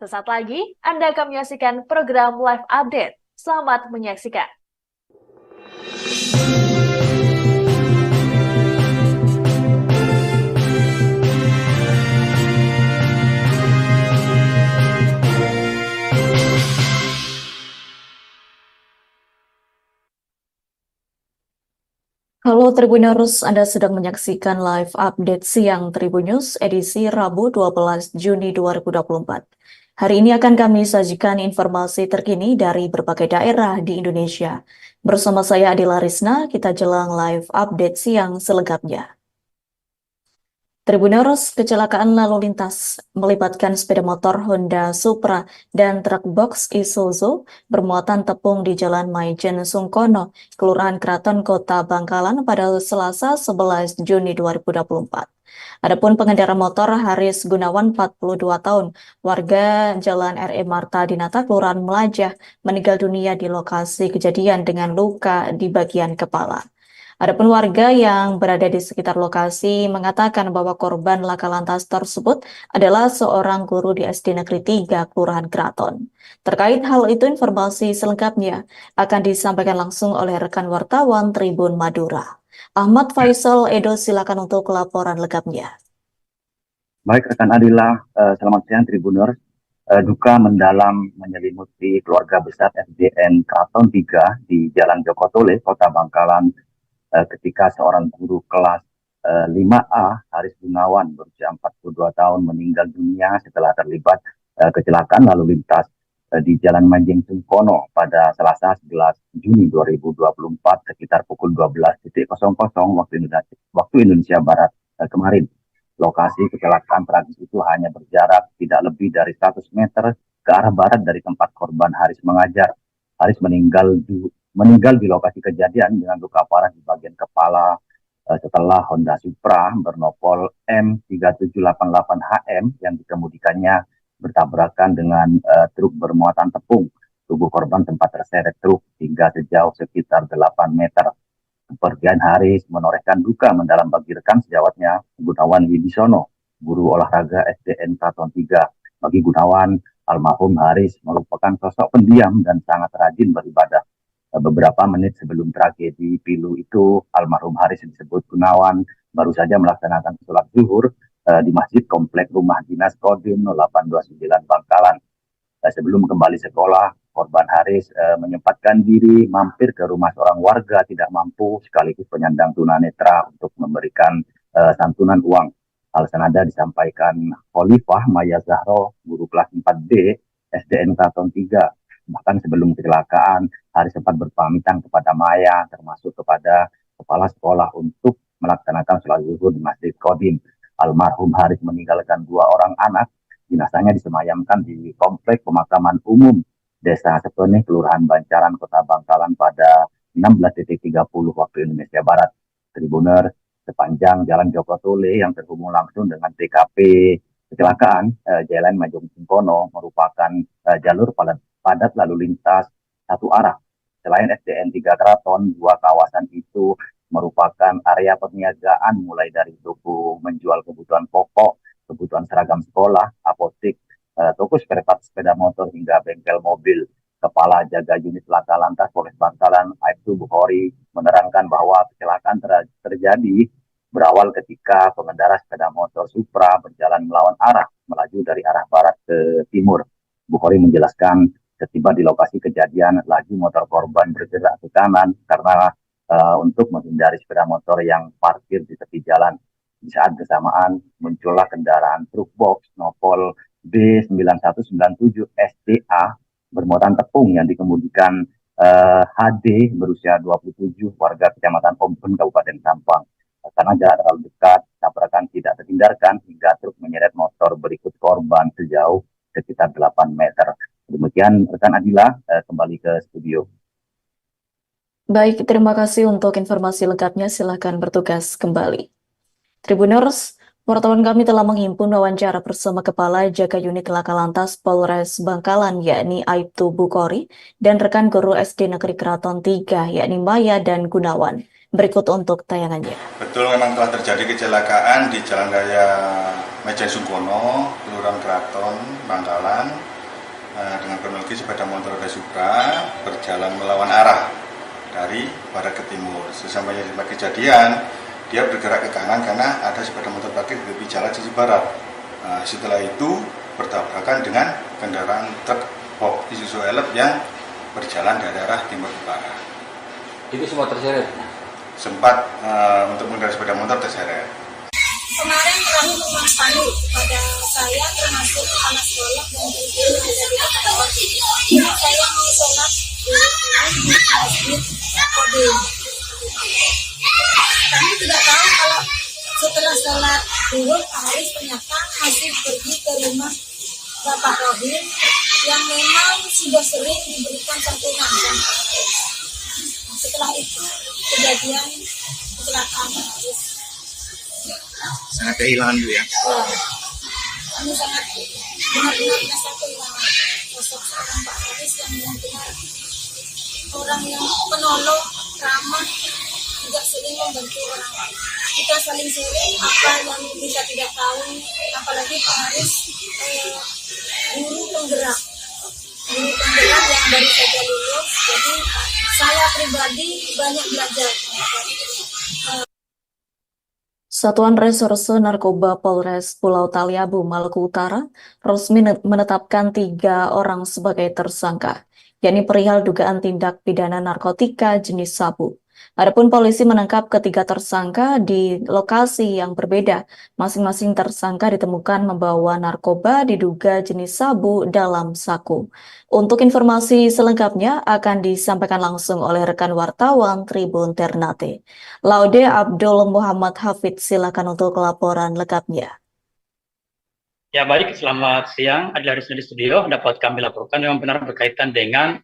Sesaat lagi, Anda akan menyaksikan program Live Update. Selamat menyaksikan. Halo Tribuners, Anda sedang menyaksikan live update siang Tribunnews edisi Rabu 12 Juni 2024. Hari ini akan kami sajikan informasi terkini dari berbagai daerah di Indonesia. Bersama saya Adila Risna, kita jelang live update siang selengkapnya. Tribunneros, kecelakaan lalu lintas melibatkan sepeda motor Honda Supra dan truk box Isuzu bermuatan tepung di Jalan Maijen Sungkono, Kelurahan Kraton, Kota Bangkalan pada Selasa 11 Juni 2024. Adapun pengendara motor Haris Gunawan 42 tahun, warga Jalan R.E. Marta Dinata, Kelurahan Melajah, meninggal dunia di lokasi kejadian dengan luka di bagian kepala. Adapun warga yang berada di sekitar lokasi mengatakan bahwa korban laka lantas tersebut adalah seorang guru di SD Negeri 3 Kelurahan Kraton. Terkait hal itu, informasi selengkapnya akan disampaikan langsung oleh rekan wartawan Tribun Madura. Ahmad Faisal Edo, silakan untuk laporan lengkapnya. Baik rekan Adila, selamat siang Tribuners. Duka mendalam menyelimuti keluarga besar SDN Kraton 3 di Jalan Joko Tole, Kota Bangkalan, ketika seorang guru kelas 5A, Haris Gunawan, berusia 42 tahun, meninggal dunia setelah terlibat kecelakaan lalu lintas di Jalan Maijen Sungkono pada Selasa 11 Juni 2024 sekitar pukul 12.00 waktu Indonesia Barat kemarin. Lokasi kecelakaan tragis itu hanya berjarak tidak lebih dari 100 meter ke arah barat dari tempat korban Haris mengajar. Haris meninggal di lokasi kejadian dengan luka parah di bagian kepala setelah Honda Supra bernopol M3788HM yang dikemudikannya bertabrakan dengan truk bermuatan tepung. Tubuh korban sempat terseret truk hingga sejauh sekitar 8 meter. Kepergian Haris menorehkan duka mendalam bagi rekan sejawatnya, Gunawan Wibisono, guru olahraga SDN Kraton 3. Bagi Gunawan, almarhum Haris merupakan sosok pendiam dan sangat rajin beribadah. Beberapa menit sebelum tragedi pilu itu, almarhum Haris disebut Gunawan baru saja melaksanakan sholat zuhur di masjid komplek rumah dinas Kodim 0829 Bangkalan. Sebelum kembali sekolah, korban Haris menyempatkan diri mampir ke rumah seorang warga tidak mampu sekaligus penyandang tunanetra untuk memberikan santunan uang. Hal senada disampaikan Khalifah Maya Zahro, guru kelas 4D SDN Kraton 3. Bahkan sebelum kecelakaan, Haris sempat berpamitan kepada Maya, termasuk kepada kepala sekolah untuk melaksanakan sholat zuhur di Masjid Kodim. Almarhum Haris meninggalkan 2 orang anak. Jenazahnya disemayamkan di Komplek Pemakaman Umum Desa Sepenih, Kelurahan Bancaran, Kota Bangkalan pada 16.30 waktu Indonesia Barat. Tribuner, sepanjang Jalan Joko Tole yang terhubung langsung dengan TKP kecelakaan, Jalan Maijen Sungkono merupakan jalur padat lalu lintas satu arah. Selain SDN 3 Kraton, 2 kawasan itu merupakan area perniagaan mulai dari toko menjual kebutuhan pokok, kebutuhan seragam sekolah, apotik, toko spare part sepeda motor hingga bengkel mobil. Kepala Jaga Unit Laka Lantas Polres Bangkalan, Aibtu Bukhori, menerangkan bahwa kecelakaan terjadi berawal ketika pengendara sepeda motor Supra berjalan melawan arah, melaju dari arah barat ke timur. Bukhori menjelaskan, setiba di lokasi kejadian, laju motor korban bergerak ke kanan karena untuk menghindari sepeda motor yang parkir di tepi jalan. Di saat bersamaan muncullah kendaraan truk box nopol B9197 STA bermuatan tepung yang dikemudikan HD berusia 27, warga Kecamatan Ompun, Kabupaten Sampang. Karena jarak terlalu dekat, tabrakan tidak terhindarkan hingga truk menyeret motor berikut korban sejauh sekitar 8 meter. Demikian rekan Adila, kembali ke studio. Baik, terima kasih untuk informasi lengkapnya. Silakan bertugas kembali. Tribuners, wartawan kami telah menghimpun wawancara bersama Kepala Jaga Unit Laka Lantas Polres Bangkalan, yakni Aibtu Bukhori, dan rekan guru SD Negeri Kraton 3, yakni Maya dan Gunawan. Berikut untuk tayangannya. Betul, memang telah terjadi kecelakaan di Jalan Raya Maijen Sungkono, Kelurahan Kraton, Bangkalan. dengan kronologi sepeda motor Honda Supra berjalan melawan arah dari barat ke timur. Sesampainya di tempat kejadian, dia bergerak ke kanan karena ada sepeda motor parkir di tepi jalan sisi barat. Setelah itu bertabrakan dengan kendaraan truk box Isuzu Elf yang berjalan dari arah timur ke barat. Itu semua terseret. Sempat untuk mengendarai sepeda motor terseret. Kemarin terakhir memang panik pada saya, termasuk anak sekolah dan ibu yang ada di kantor. Jadi saya mau sholat di masjid Kodim. Kami tidak tahu kalau setelah sholat duhur Haris ternyata masih pergi ke rumah Bapak Rohim yang memang sudah sering diberikan santunan. Setelah itu kejadian kecelakaan Haris. Sangat kehilangan Bu ya. Kami sangat benar-benar merasa kehilangan sosok seorang Pak Haris yang benar-benar orang yang penolong, ramah, juga sering membantu orang lain. Kita saling sharing apa yang kita tidak tahu, apalagi Pak Haris guru penggerak yang baru saja lulus. Jadi saya pribadi banyak belajar. Satuan Reserse Narkoba Polres Pulau Taliabu, Maluku Utara, resmi menetapkan 3 orang sebagai tersangka, yakni perihal dugaan tindak pidana narkotika jenis sabu. Adapun polisi menangkap ketiga tersangka di lokasi yang berbeda. Masing-masing tersangka ditemukan membawa narkoba diduga jenis sabu dalam saku. Untuk informasi selengkapnya akan disampaikan langsung oleh rekan wartawan Tribun Ternate. Laude Abdul Muhammad Hafid, silakan untuk laporan lengkapnya. Ya baik, selamat siang. Adil Harisna di studio. Dapat kami laporkan memang benar berkaitan dengan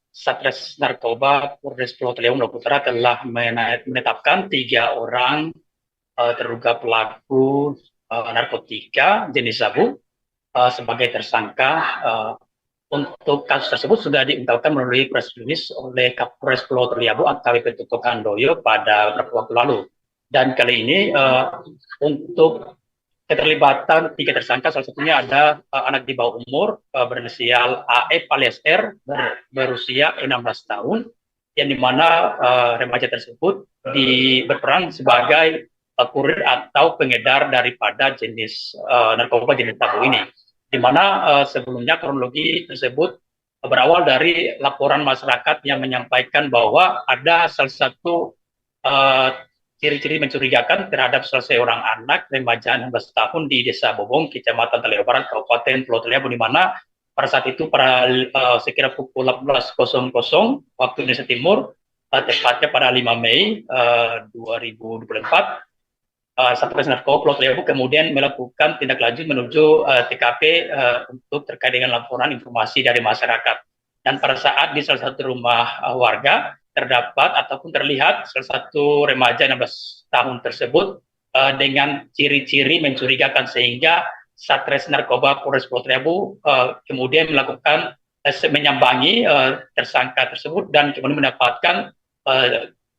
Satres Narkoba Polres Pulau Taliabu Maluku Utara telah menetapkan 3 orang terduga pelaku narkotika jenis sabu sebagai tersangka. Untuk kasus tersebut sudah diungkapkan melalui press release oleh Kapolres Pulau Taliabu AKBP Tuto Kandoyo pada beberapa waktu lalu. Dan kali ini untuk keterlibatan 3 tersangka, salah satunya ada anak di bawah umur berinisial AF alias R berusia 16 tahun, yang dimana remaja tersebut berperan sebagai kurir atau pengedar daripada jenis narkoba jenis sabu ini. Di mana sebelumnya kronologi tersebut berawal dari laporan masyarakat yang menyampaikan bahwa ada salah satu ciri-ciri mencurigakan terhadap salah seorang anak remaja 16 tahun di Desa Bobong, Kecamatan Taliabu Barat, Kabupaten Pulau Taliabu, di mana pada saat itu sekira pukul 18.00 waktu Indonesia Timur, tepatnya pada 5 Mei 2024, Satres Narkoba Pulau Taliabu kemudian melakukan tindak lanjut menuju TKP untuk terkait dengan laporan informasi dari masyarakat. Dan pada saat di salah satu rumah warga terdapat ataupun terlihat salah satu remaja 16 tahun tersebut dengan ciri-ciri mencurigakan, sehingga Satres Narkoba Polres Pulau Taliabu kemudian melakukan menyambangi tersangka tersebut dan kemudian mendapatkan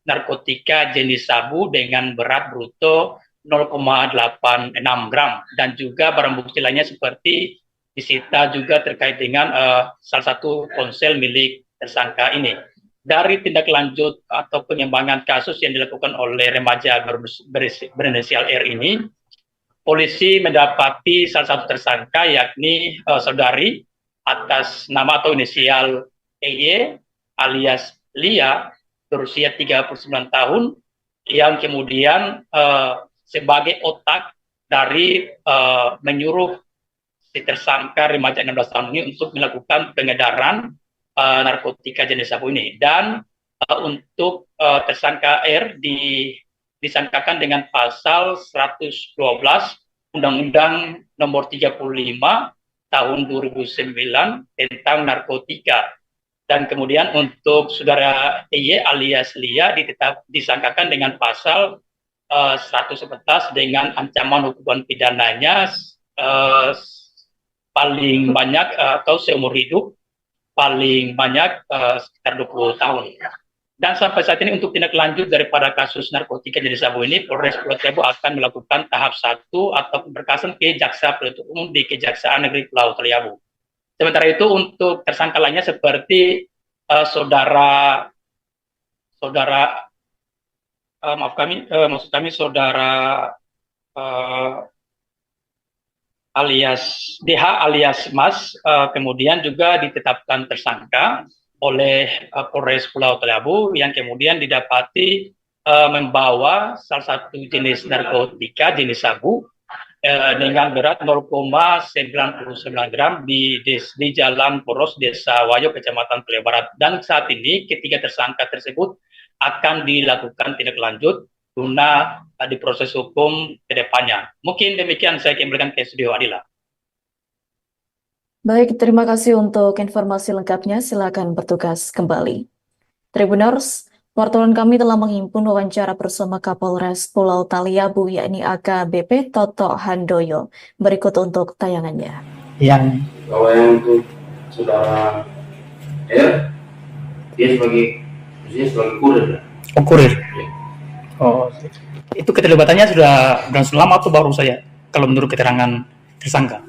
narkotika jenis sabu dengan berat bruto 0,86 gram, dan juga barang bukti lainnya seperti disita juga terkait dengan salah satu ponsel milik tersangka ini. Dari tindak lanjut atau pengembangan kasus yang dilakukan oleh remaja berinisial R ini, polisi mendapati salah satu tersangka yakni saudari atas nama atau inisial EY alias Lia berusia 39 tahun, yang kemudian sebagai otak dari menyuruh si tersangka remaja 16 tahun ini untuk melakukan pengedaran narkotika jenis sabu ini. Dan untuk tersangka R disangkakan dengan pasal 112 Undang-Undang Nomor 35 Tahun 2009 tentang narkotika. Dan kemudian untuk saudara EY alias Lia disangkakan dengan pasal 111 dengan ancaman hukuman pidananya paling banyak atau seumur hidup, paling banyak sekitar 20 tahun. Dan sampai saat ini untuk tindak lanjut daripada kasus narkotika jenis sabu ini, Polres Pulau Taliabu akan melakukan tahap 1 atau pemberkasan ke Jaksa Penuntut Umum di Kejaksaan Negeri Pulau Taliabu. Sementara itu untuk tersangka lainnya seperti saudara maksud kami saudara alias DH alias Mas, kemudian juga ditetapkan tersangka oleh Polres Pulau Talabu yang kemudian didapati membawa salah satu jenis narkotika jenis sabu dengan berat 0,99 gram di Jalan Poros, Desa Wayo, Kecamatan Pulau Barat. Dan saat ini ketiga tersangka tersebut akan dilakukan tindak lanjut guna diproses hukum ke depannya. Mungkin demikian saya kembalikan ke studio Adila. Baik, terima kasih untuk informasi lengkapnya. Silakan bertugas kembali. Tribuners, wartawan kami telah menghimpun wawancara bersama Kapolres Pulau Taliabu, yakni AKBP Toto Handoyo. Berikut untuk tayangannya. Yang kalau yang untuk saudara R, dia sebagai kurir. Oh, kurir. Ya. Oh, itu keterlibatannya sudah lama atau baru saja kalau menurut keterangan tersangka?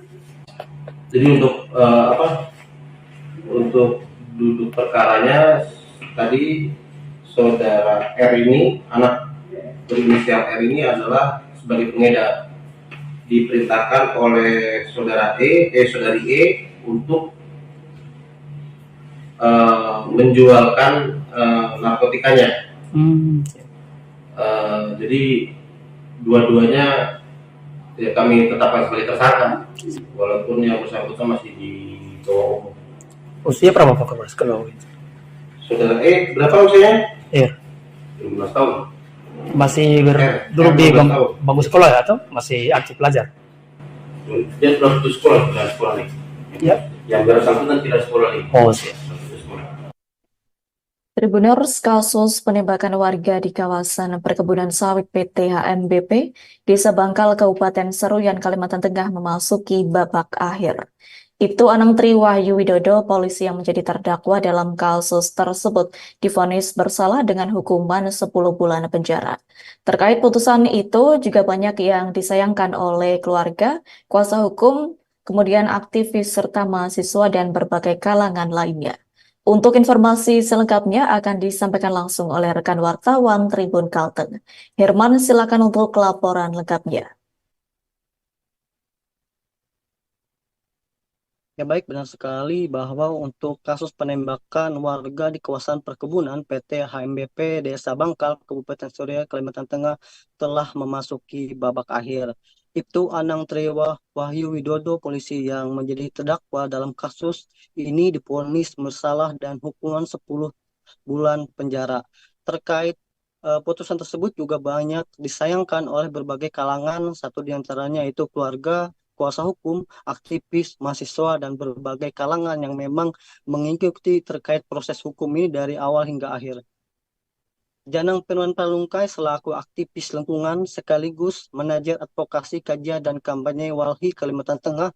Jadi untuk duduk perkaranya tadi saudara R ini, anak berinisial R ini adalah sebagai pengedar, diperintahkan oleh saudari E untuk menjualkan narkotikanya. Jadi dua-duanya ya, kami tetapkan sebagai tersangka, walaupun yang bersangkutan masih di bawah umur. Usia berapa Pak Kapolres kalau Saudara E berapa usianya? Iya. 15 tahun. Masih dulu di bangku sekolah atau masih aktif belajar? Dia sudah putus sekolah nih. Iya. Yang bersangkutan tidak sekolah nih. Oh, siap. Tribuners, kasus penembakan warga di kawasan perkebunan sawit PT HMBP Desa Bangkal, Kabupaten Seruyan, Kalimantan Tengah memasuki babak akhir. Ibtu Anang Tri Wahyu Widodo, polisi yang menjadi terdakwa dalam kasus tersebut, divonis bersalah dengan hukuman 10 bulan penjara. Terkait putusan itu juga banyak yang disayangkan oleh keluarga, kuasa hukum, kemudian aktivis serta mahasiswa dan berbagai kalangan lainnya. Untuk informasi selengkapnya akan disampaikan langsung oleh rekan wartawan Tribun Kalteng. Herman, silakan untuk laporan lengkapnya. Ya baik, benar sekali bahwa untuk kasus penembakan warga di kawasan perkebunan PT HMBP Desa Bangkal, Kabupaten Seruyan, Kalimantan Tengah telah memasuki babak akhir. Ibtu Anang Tri Wahyu Widodo, polisi yang menjadi terdakwa dalam kasus ini divonis bersalah dan hukuman 10 bulan penjara. Terkait putusan tersebut juga banyak disayangkan oleh berbagai kalangan, satu diantaranya itu keluarga, kuasa hukum, aktivis, mahasiswa, dan berbagai kalangan yang memang mengikuti terkait proses hukum ini dari awal hingga akhir. Janang Penuan Palungkai selaku aktivis lingkungan sekaligus manajer advokasi kajian dan kampanye Walhi Kalimantan Tengah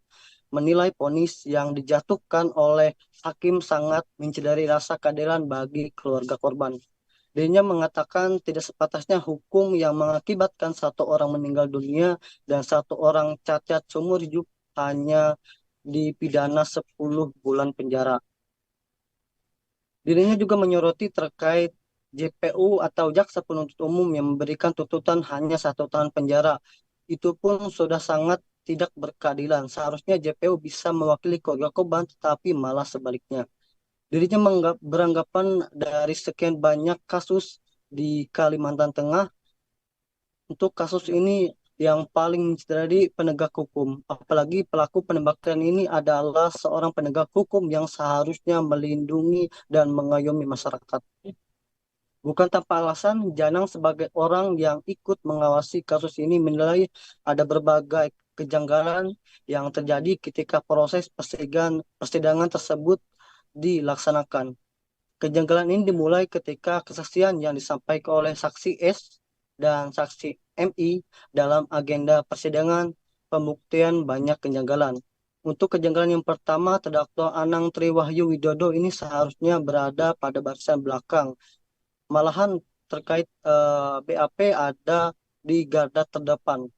menilai vonis yang dijatuhkan oleh hakim sangat mencederai rasa keadilan bagi keluarga korban. Dirinya mengatakan tidak sepatasnya hukum yang mengakibatkan satu orang meninggal dunia dan satu orang cacat seumur hidup hanya dipidana 10 bulan penjara. Dirinya juga menyoroti terkait JPU atau Jaksa Penuntut Umum yang memberikan tuntutan hanya 1 tahun penjara. Itu pun sudah sangat tidak berkeadilan. Seharusnya JPU bisa mewakili keluarga korban, tetapi malah sebaliknya. Dirinya beranggapan dari sekian banyak kasus di Kalimantan Tengah, untuk kasus ini yang paling mencederai penegak hukum. Apalagi pelaku penembakan ini adalah seorang penegak hukum yang seharusnya melindungi dan mengayomi masyarakat. Bukan tanpa alasan, Janang sebagai orang yang ikut mengawasi kasus ini menilai ada berbagai kejanggalan yang terjadi ketika proses persidangan tersebut dilaksanakan. Kejanggalan ini dimulai ketika kesaksian yang disampaikan oleh saksi S dan saksi MI dalam agenda persidangan pembuktian banyak kejanggalan. Untuk kejanggalan yang pertama, terdakwa Anang Tri Wahyu Widodo ini seharusnya berada pada barisan belakang. Malahan terkait BAP ada di garda terdepan.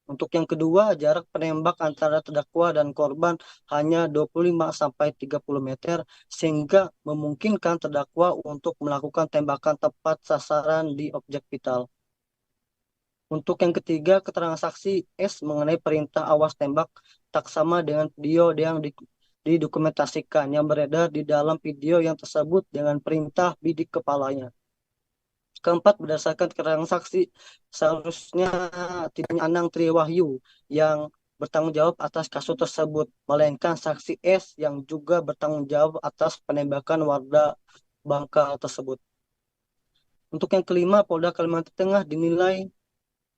Untuk yang kedua, jarak penembak antara terdakwa dan korban hanya 25-30 meter sehingga memungkinkan terdakwa untuk melakukan tembakan tepat sasaran di objek vital. Untuk yang ketiga, keterangan saksi S mengenai perintah awas tembak tak sama dengan video yang didokumentasikan yang beredar di dalam video yang tersebut dengan perintah bidik kepalanya. Keempat, berdasarkan keterangan saksi, seharusnya tidak Anang Triwahyu yang bertanggung jawab atas kasus tersebut, melainkan saksi S yang juga bertanggung jawab atas penembakan warga Bangka tersebut. Untuk yang kelima, Polda Kalimantan Tengah dinilai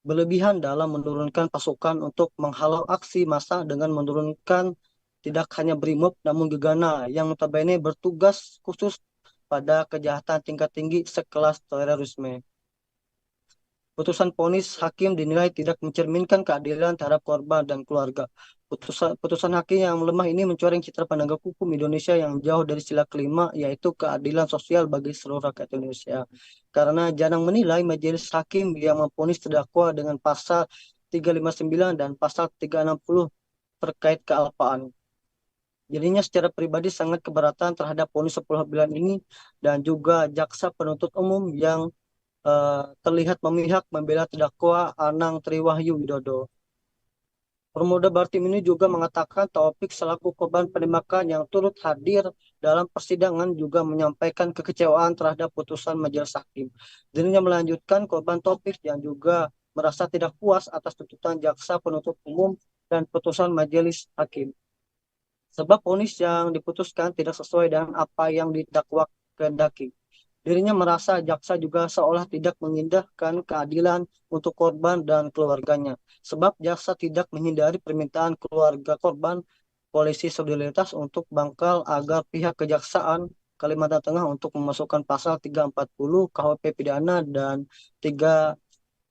berlebihan dalam menurunkan pasukan untuk menghalau aksi massa dengan menurunkan tidak hanya BRIMOB namun Gegana yang notabene bertugas khusus pada kejahatan tingkat tinggi sekelas terorisme. Putusan vonis hakim dinilai tidak mencerminkan keadilan terhadap korban dan keluarga. Putusan hakim yang lemah ini mencoreng citra penegak hukum Indonesia yang jauh dari sila kelima, yaitu keadilan sosial bagi seluruh rakyat Indonesia. Karena Janang menilai majelis hakim yang memvonis terdakwa dengan pasal 359 dan pasal 360 terkait kealpaan. Jadinya secara pribadi sangat keberatan terhadap vonis 10 bulan ini dan juga jaksa penuntut umum yang terlihat memihak membela terdakwa Anang Triwahyu Widodo. Pemuda Bartim ini juga mengatakan Taufik selaku korban penembakan yang turut hadir dalam persidangan juga menyampaikan kekecewaan terhadap putusan majelis hakim. Dirinya melanjutkan korban Taufik yang juga merasa tidak puas atas tuntutan jaksa penuntut umum dan putusan majelis hakim. Sebab vonis yang diputuskan tidak sesuai dengan apa yang didakwa kehendaki. Dirinya merasa jaksa juga seolah tidak mengindahkan keadilan untuk korban dan keluarganya. Sebab jaksa tidak menghindari permintaan keluarga korban polisi solidaritas untuk bangkal agar pihak kejaksaan Kalimantan Tengah untuk memasukkan pasal 340 KUHP pidana dan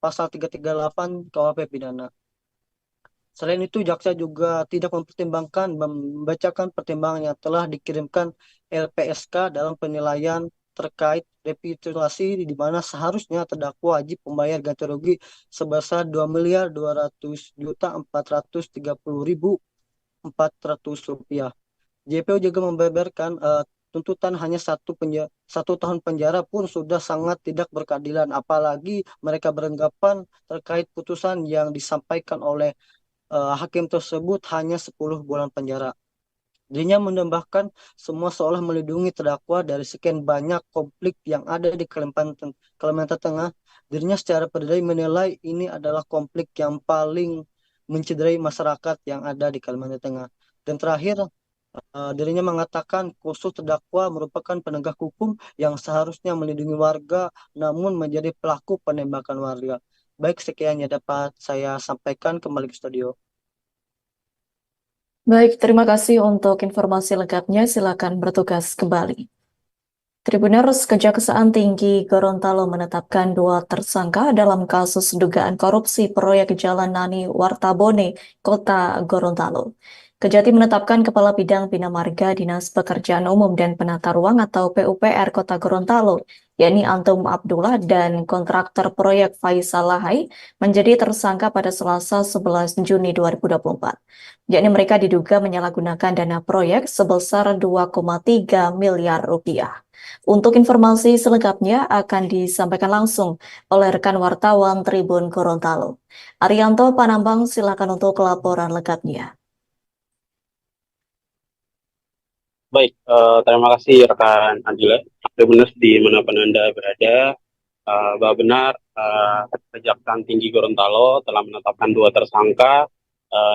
pasal 338 KUHP pidana. Selain itu, jaksa juga tidak membacakan pertimbangan yang telah dikirimkan LPSK dalam penilaian terkait rekapitulasi di mana seharusnya terdakwa wajib membayar ganti rugi sebesar 2.200.430.400 rupiah. JPO juga membeberkan tuntutan hanya 1 tahun penjara pun sudah sangat tidak berkeadilan, apalagi mereka beranggapan terkait putusan yang disampaikan oleh hakim tersebut hanya 10 bulan penjara. Dirinya menambahkan semua seolah melindungi terdakwa dari sekian banyak konflik yang ada di Kalimantan Tengah. Dirinya secara pribadi menilai ini adalah konflik yang paling mencederai masyarakat yang ada di Kalimantan Tengah. Dan terakhir, dirinya mengatakan khusus terdakwa merupakan penegak hukum yang seharusnya melindungi warga namun menjadi pelaku penembakan warga. Baik, sekian yang dapat saya sampaikan, kembali ke studio. Baik, terima kasih untuk informasi lengkapnya. Silakan bertugas kembali. Tribuners, Kejaksaan Tinggi Gorontalo menetapkan 2 tersangka dalam kasus dugaan korupsi proyek Jalan Nani Wartabone, Kota Gorontalo. Kejati menetapkan Kepala Bidang Bina Marga Dinas Pekerjaan Umum dan Penata Ruang atau PUPR Kota Gorontalo, yakni Antum Abdullah dan kontraktor proyek Faisal Lahai menjadi tersangka pada Selasa 11 Juni 2024. Yakni mereka diduga menyalahgunakan dana proyek sebesar 2,3 miliar rupiah. Untuk informasi selengkapnya akan disampaikan langsung oleh rekan wartawan Tribun Gorontalo. Arianto Panambang, silakan untuk laporan lengkapnya. Baik, terima kasih rekan Angela. Tribuners di manapun Anda berada, bahwa benar Kejaksaan Tinggi Gorontalo telah menetapkan 2 tersangka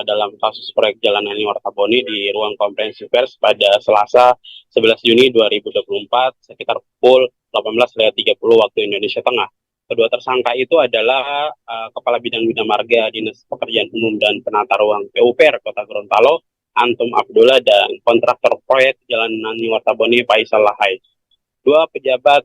dalam kasus proyek Jalan Nani Wartabone di ruang konferensi pers pada Selasa 11 Juni 2024 sekitar pukul 18.30 waktu Indonesia Tengah. Kedua tersangka itu adalah Kepala Bidang Bina Marga Dinas Pekerjaan Umum dan Penata Ruang PUPR Kota Gorontalo, Antum Abdullah, dan kontraktor proyek Jalan Nani Wartabone Faisal Lahai. 2 pejabat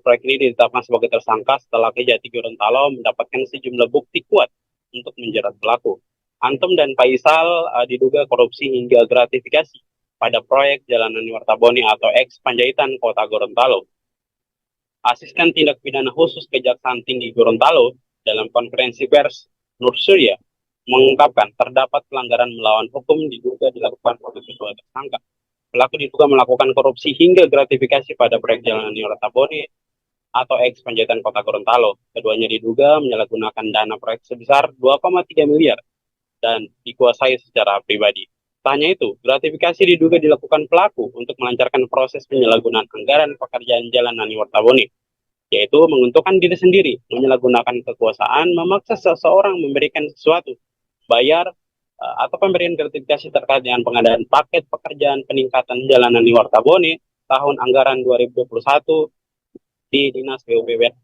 proyek ini ditetapkan sebagai tersangka setelah Kejati Gorontalo mendapatkan sejumlah bukti kuat untuk menjerat pelaku. Antum dan Faisal diduga korupsi hingga gratifikasi pada proyek Jalan Nani Wartabone atau ex Panjaitan Kota Gorontalo. Asisten Tindak Pidana Khusus Kejaksaan Tinggi Gorontalo dalam konferensi pers Nur Surya mengungkapkan terdapat pelanggaran melawan hukum diduga dilakukan oleh kedua tersangka. Pelaku diduga melakukan korupsi hingga gratifikasi pada proyek Jalan Wartabone atau eks Panjaitan Kota Gorontalo. Keduanya diduga menyalahgunakan dana proyek sebesar 2,3 miliar dan dikuasai secara pribadi. Tak hanya itu, gratifikasi diduga dilakukan pelaku untuk melancarkan proses penyalahgunaan anggaran pekerjaan Jalan Wartabone, yaitu menguntungkan diri sendiri, menyalahgunakan kekuasaan, memaksa seseorang memberikan sesuatu, bayar, atau pemberian gratifikasi terkait dengan pengadaan paket pekerjaan peningkatan Jalan Wartabone tahun anggaran 2021 di Dinas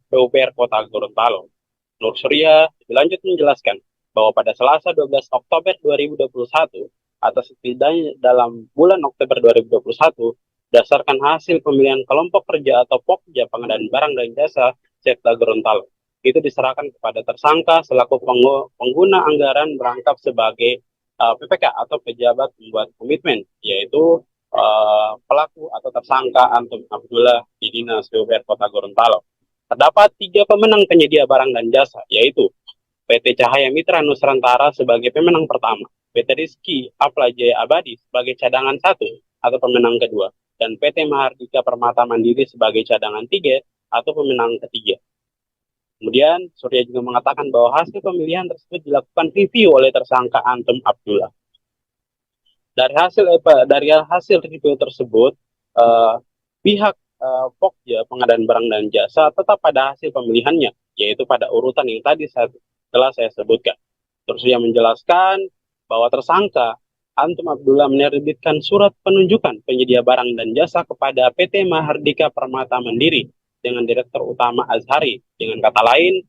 PUPR Kota Gorontalo. Nur Surya lanjut menjelaskan bahwa pada Selasa 12 Oktober 2021 atau setidaknya dalam bulan Oktober 2021, berdasarkan hasil pemilihan kelompok kerja atau Pokja pengadaan barang dan jasa Sekta Gorontalo, itu diserahkan kepada tersangka selaku pengguna anggaran merangkap sebagai PPK atau pejabat membuat komitmen, yaitu pelaku atau tersangka Antum Abdullah di Dinas PUPR Kota Gorontalo. Terdapat 3 pemenang penyedia barang dan jasa, yaitu PT Cahaya Mitra Nusantara sebagai pemenang pertama, PT Rizky Afla Jaya Abadi sebagai cadangan 1 atau pemenang kedua, dan PT Mahardika Permata Mandiri sebagai cadangan 3 atau pemenang ketiga. Kemudian Surya juga mengatakan bahwa hasil pemilihan tersebut dilakukan review oleh tersangka Antum Abdullah. Dari hasil review tersebut, pihak Pokja pengadaan barang dan jasa tetap pada hasil pemilihannya, yaitu pada urutan yang tadi telah saya sebutkan. Terus dia menjelaskan bahwa tersangka Antum Abdullah menerbitkan surat penunjukan penyedia barang dan jasa kepada PT Mahardika Permata Mandiri dengan Direktur Utama Azhari. Dengan kata lain,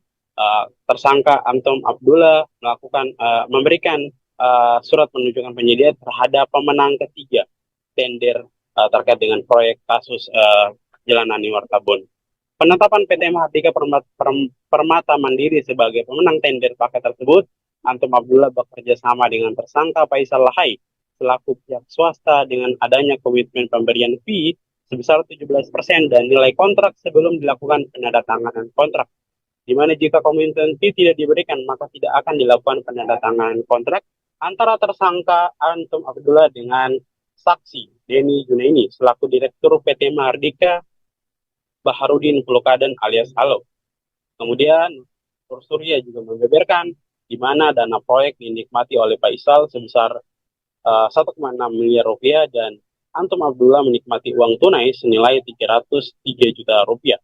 tersangka Antum Abdullah memberikan surat penunjukan penyedia terhadap pemenang ketiga tender terkait dengan proyek kasus Jalan Wartabone. Penetapan PT Mahardika Permata Mandiri sebagai pemenang tender paket tersebut, Antum Abdullah bekerja sama dengan tersangka Faisal Lahai selaku pihak swasta dengan adanya komitmen pemberian fee sebesar 17% dan nilai kontrak sebelum dilakukan penandatanganan kontrak. Di mana jika komitmen fee tidak diberikan, maka tidak akan dilakukan penandatanganan kontrak antara tersangka Antum Abdullah dengan saksi Denny Junaini selaku Direktur PT Mahardika Baharudin Pulukaden alias Halo. Kemudian Nur Surya juga membeberkan di mana dana proyek dinikmati oleh Faisal sebesar 1,6 miliar rupiah dan Antum Abdullah menikmati uang tunai senilai 303 juta rupiah.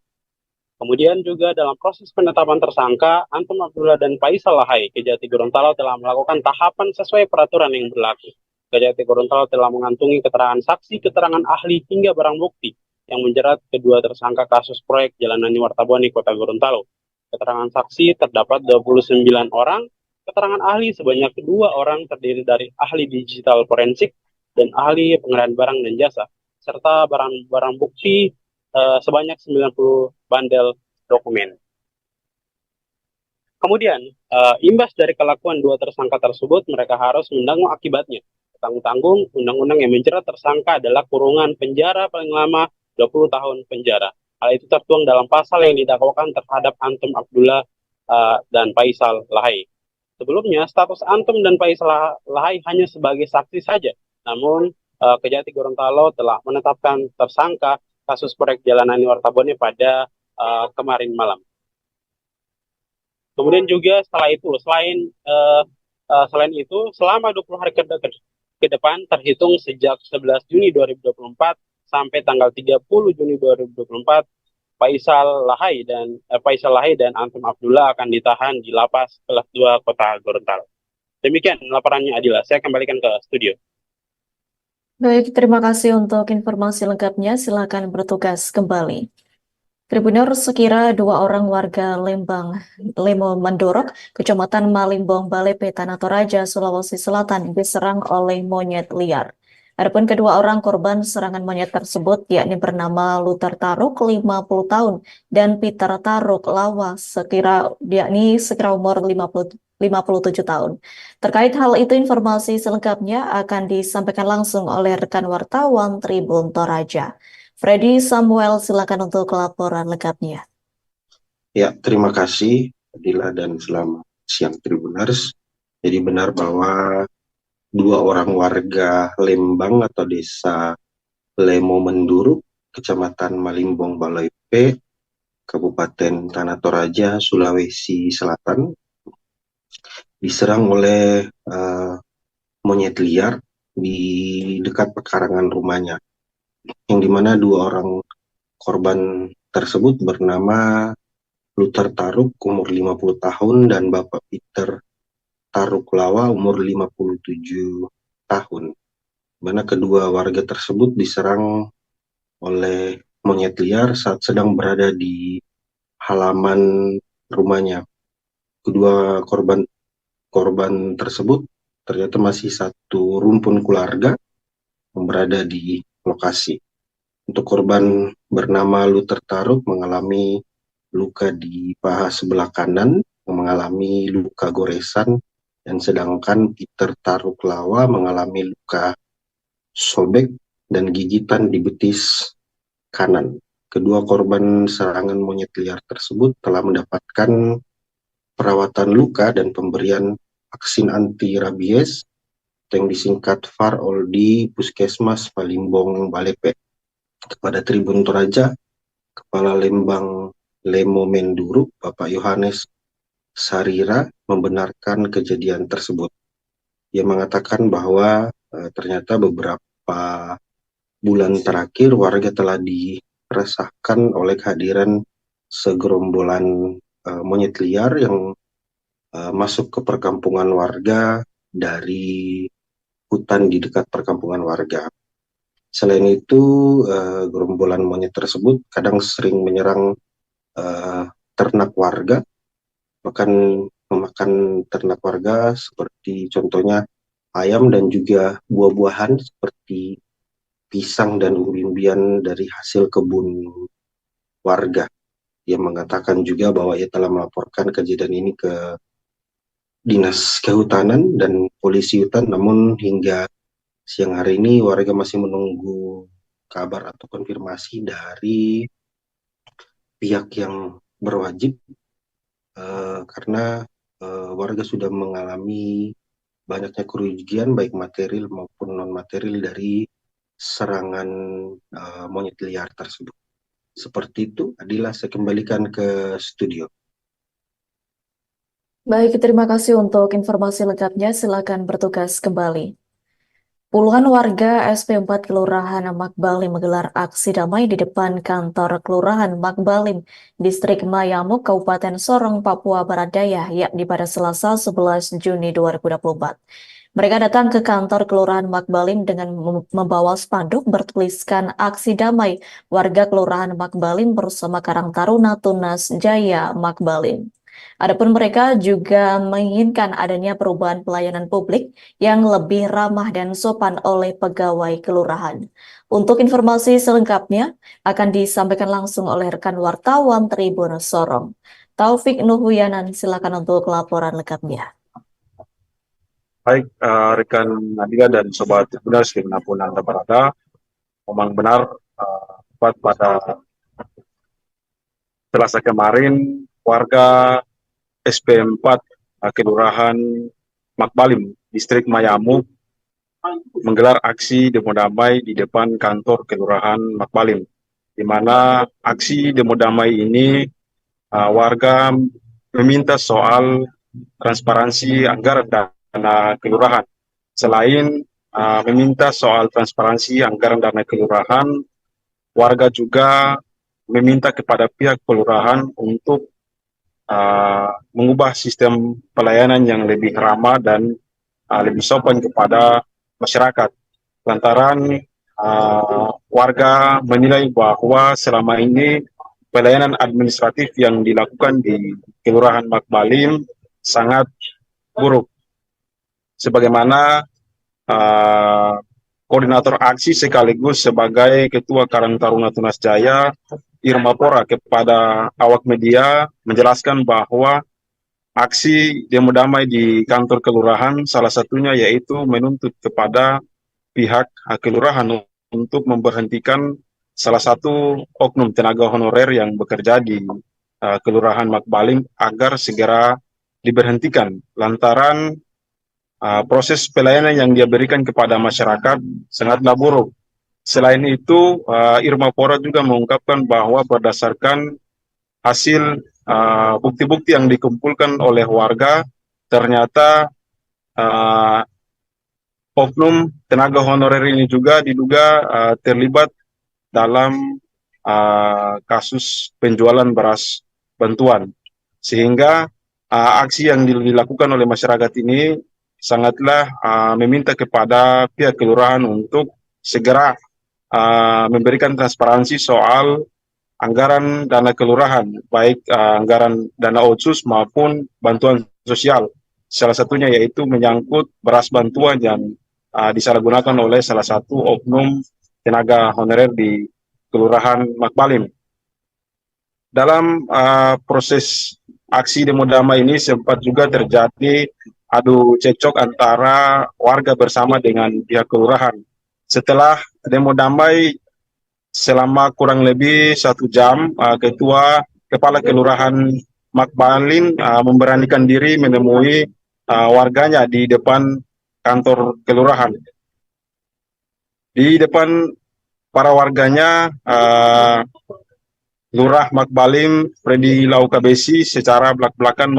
Kemudian juga dalam proses penetapan tersangka, Antum Abdullah dan Faisal Lahai, Kejati Gorontalo telah melakukan tahapan sesuai peraturan yang berlaku. Kejati Gorontalo telah mengantungi keterangan saksi, keterangan ahli, hingga barang bukti yang menjerat kedua tersangka kasus proyek Jalan Wartabone Kota Gorontalo. Keterangan saksi terdapat 29 orang, keterangan ahli sebanyak 2 orang terdiri dari ahli digital forensik dan ahli pengadaan barang dan jasa, serta barang bukti sebanyak 90 bandel dokumen. Kemudian, imbas dari kelakuan 2 tersangka tersebut, mereka harus menanggung akibatnya. Tanggung-tanggung, undang-undang yang menjerat tersangka adalah kurungan penjara paling lama 20 tahun penjara. Hal itu tertuang dalam pasal yang didakwakan terhadap Antum Abdullah dan Faisal Lahai. Sebelumnya, status Antum dan Faisal Lahai hanya sebagai saksi saja. Namun, Kejati Gorontalo telah menetapkan tersangka kasus proyek Jalan Wartabone pada kemarin malam. Kemudian juga selain itu, selama 20 hari ke depan, terhitung sejak 11 Juni 2024 sampai tanggal 30 Juni 2024, Faisal Lahai dan Antum Abdullah akan ditahan di Lapas Kelas 2 Kota Gorontalo. Demikian laporannya Adila. Saya kembalikan ke studio. Baik, terima kasih untuk informasi lengkapnya. Silakan bertugas kembali. Tribunur, sekira 2 orang warga Lemo Mendorok, Kecamatan Malimbong, Balepe, Tanah Toraja, Sulawesi Selatan diserang oleh monyet liar. Adapun kedua orang korban serangan monyet tersebut yakni bernama Luther Taruk 50 tahun dan Peter Taruk Lawa sekira umur 57 tahun. Terkait hal itu, informasi selengkapnya akan disampaikan langsung oleh rekan wartawan Tribun Toraja. Freddy Samuel, silakan untuk laporan lengkapnya. Ya, terima kasih Adila dan selamat siang Tribuners. Jadi benar bahwa 2 orang warga Lembang atau desa Lemo Menduruk, Kecamatan Malimbong Baloipe, Kabupaten Tanah Toraja, Sulawesi Selatan, diserang oleh monyet liar di dekat pekarangan rumahnya, yang dimana 2 orang korban tersebut bernama Luther Taruk umur 50 tahun dan Bapak Peter Taruk Lawa umur 57 tahun. Mana kedua warga tersebut diserang oleh monyet liar saat sedang berada di halaman rumahnya. Kedua korban tersebut ternyata masih satu rumpun keluarga yang berada di lokasi. Untuk korban bernama Luther Taruk mengalami luka di paha sebelah kanan, mengalami luka goresan, dan sedangkan Peter Taruk Lawa mengalami luka sobek dan gigitan di betis kanan. Kedua korban serangan monyet liar tersebut telah mendapatkan perawatan luka dan pemberian vaksin anti rabies yang disingkat VAROL di Puskesmas Malimbong Balepe. Kepada Tribun Toraja, Kepala Lembang Lemo Menduruk, Bapak Yohanes Sarira, membenarkan kejadian tersebut. Ia mengatakan bahwa ternyata beberapa bulan terakhir warga telah diresahkan oleh kehadiran segerombolan monyet liar yang masuk ke perkampungan warga dari hutan di dekat perkampungan warga. Selain itu, gerombolan monyet tersebut kadang sering menyerang ternak warga, bahkan memakan ternak warga seperti contohnya ayam dan juga buah-buahan seperti pisang dan umbi-umbian dari hasil kebun warga. Ia mengatakan juga bahwa ia telah melaporkan kejadian ini ke Dinas Kehutanan dan Polisi Hutan, namun hingga siang hari ini warga masih menunggu kabar atau konfirmasi dari pihak yang berwajib karena warga sudah mengalami banyaknya kerugian baik material maupun non material dari serangan monyet liar tersebut. Seperti itu, Adila, saya kembalikan ke studio. Baik, terima kasih untuk informasi lengkapnya. Silakan bertugas kembali. Puluhan warga SP4 Kelurahan Makbalim menggelar aksi damai di depan kantor Kelurahan Makbalim, Distrik Mayamuk, Kabupaten Sorong, Papua Barat Daya, yakni pada Selasa 11 Juni 2024. Mereka datang ke kantor Kelurahan Makbalim dengan membawa spanduk bertuliskan aksi damai warga Kelurahan Makbalim bersama Karang Taruna Tunas Jaya Makbalim. Adapun mereka juga menginginkan adanya perubahan pelayanan publik yang lebih ramah dan sopan oleh pegawai kelurahan. Untuk informasi selengkapnya akan disampaikan langsung oleh rekan wartawan Tribun Sorong. Taufik Nuhuyanan, silakan untuk laporan lengkapnya. Baik, rekan Nadia dan Sobat Tribuners dimanapun Anda berada, memang benar tepat pada Selasa kemarin warga SP4 Kelurahan Makbalim, Distrik Mayamuk menggelar aksi demo damai di depan kantor Kelurahan Makbalim, di mana aksi demo damai ini warga meminta soal transparansi anggaran dana kelurahan. Selain meminta soal transparansi anggaran dana kelurahan, warga juga meminta kepada pihak kelurahan untuk mengubah sistem pelayanan yang lebih ramah dan lebih sopan kepada masyarakat. Lantaran warga menilai bahwa selama ini pelayanan administratif yang dilakukan di Kelurahan Makbalim sangat buruk. Sebagaimana koordinator aksi sekaligus sebagai Ketua Karang Taruna Tunas Jaya, Irma Pora, kepada awak media menjelaskan bahwa aksi demo damai di kantor kelurahan salah satunya yaitu menuntut kepada pihak kelurahan untuk memberhentikan salah satu oknum tenaga honorer yang bekerja di Kelurahan Makbalim agar segera diberhentikan lantaran proses pelayanan yang dia berikan kepada masyarakat sangatlah buruk. Selain itu, Irma Pora juga mengungkapkan bahwa berdasarkan hasil bukti-bukti yang dikumpulkan oleh warga, ternyata oknum tenaga honorer ini juga diduga terlibat dalam kasus penjualan beras bantuan. Sehingga aksi yang dilakukan oleh masyarakat ini sangatlah meminta kepada pihak kelurahan untuk segera memberikan transparansi soal anggaran dana kelurahan, baik anggaran dana otsus maupun bantuan sosial. Salah satunya yaitu menyangkut beras bantuan yang disalahgunakan oleh salah satu oknum tenaga honorer di Kelurahan Makbalim. Dalam proses aksi demo damai ini sempat juga terjadi adu cekcok antara warga bersama dengan pihak kelurahan. Setelah demo damai selama kurang lebih 1 jam, Kepala Kelurahan Makbalim memberanikan diri menemui warganya di depan kantor kelurahan. Di depan para warganya, Lurah Makbalim Freddy Laukabesi secara belak-belakan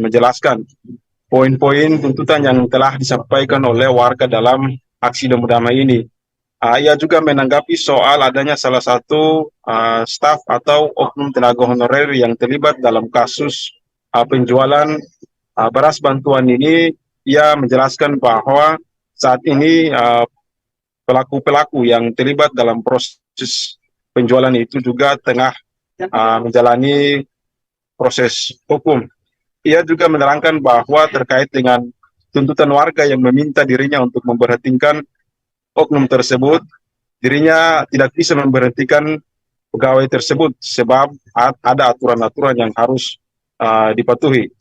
menjelaskan poin-poin tuntutan yang telah disampaikan oleh warga dalam aksi demo damai ini. Ia juga menanggapi soal adanya salah satu staf atau oknum tenaga honorer yang terlibat dalam kasus penjualan beras bantuan ini. Ia menjelaskan bahwa saat ini pelaku-pelaku yang terlibat dalam proses penjualan itu juga tengah menjalani proses hukum. Ia juga menerangkan bahwa terkait dengan tuntutan warga yang meminta dirinya untuk memberhentikan oknum tersebut, dirinya tidak bisa memberhentikan pegawai tersebut sebab ada aturan-aturan yang harus dipatuhi.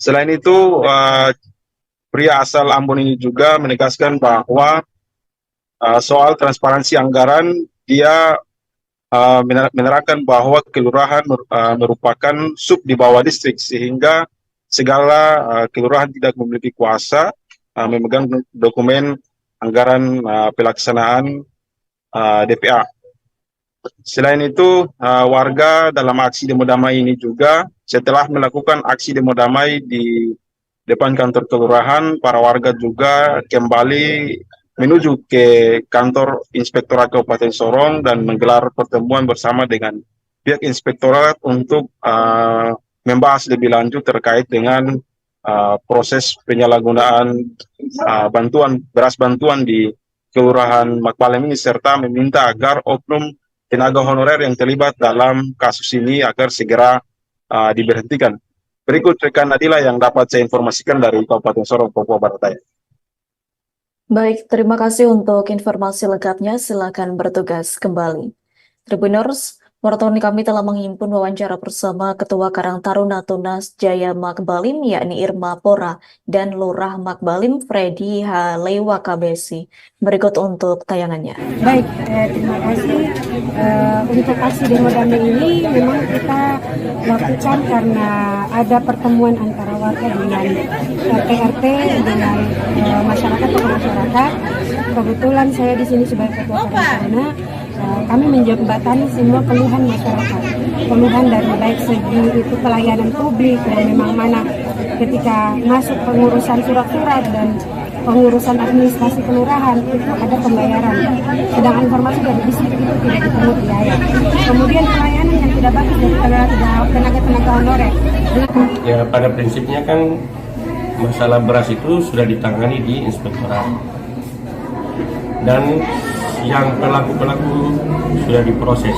Selain itu, pria asal Ambon ini juga menegaskan bahwa soal transparansi anggaran, dia menerangkan bahwa kelurahan merupakan sub di bawah distrik, sehingga segala kelurahan tidak memiliki kuasa memegang dokumen anggaran pelaksanaan DPA. Selain itu, warga dalam aksi demo damai ini juga setelah melakukan aksi demo damai di depan kantor kelurahan, para warga juga kembali menuju ke kantor Inspektorat Kabupaten Sorong dan menggelar pertemuan bersama dengan pihak Inspektorat untuk membahas lebih lanjut terkait dengan proses penyalahgunaan beras bantuan di Kelurahan Makbalim ini, serta meminta agar oknum tenaga honorer yang terlibat dalam kasus ini agar segera diberhentikan. Berikut rekan Nadila yang dapat saya informasikan dari Kabupaten Sorong, Papua Barat Daya. Baik, terima kasih untuk informasi lengkapnya. Silakan bertugas kembali. Tribuners, wartawan kami telah menghimpun wawancara bersama Ketua Karang Taruna Tunas Jaya Makbalim, yakni Irma Pora, dan Lurah Makbalim Freddy Laukabesi. Berikut untuk tayangannya. Baik, terima kasih. Untuk aksi demo damai ini memang kita lakukan karena ada pertemuan antara warga dengan RT dengan masyarakat atau masyarakat. Kebetulan saya di sini sebagai Ketua Karang Taruna. Kami menjembatani semua keluhan masyarakat, keluhan dari baik segi itu pelayanan publik yang memang mana ketika masuk pengurusan surat-surat dan pengurusan administrasi kelurahan itu ada pembayaran, sedangkan informasi dari distrik itu tidak dipungut biaya. Kemudian pelayanan yang tidak bagus dari tenaga-tenaga honorer. Ya, pada prinsipnya kan masalah beras itu sudah ditangani di Inspektorat dan yang pelaku-pelaku sudah diproses.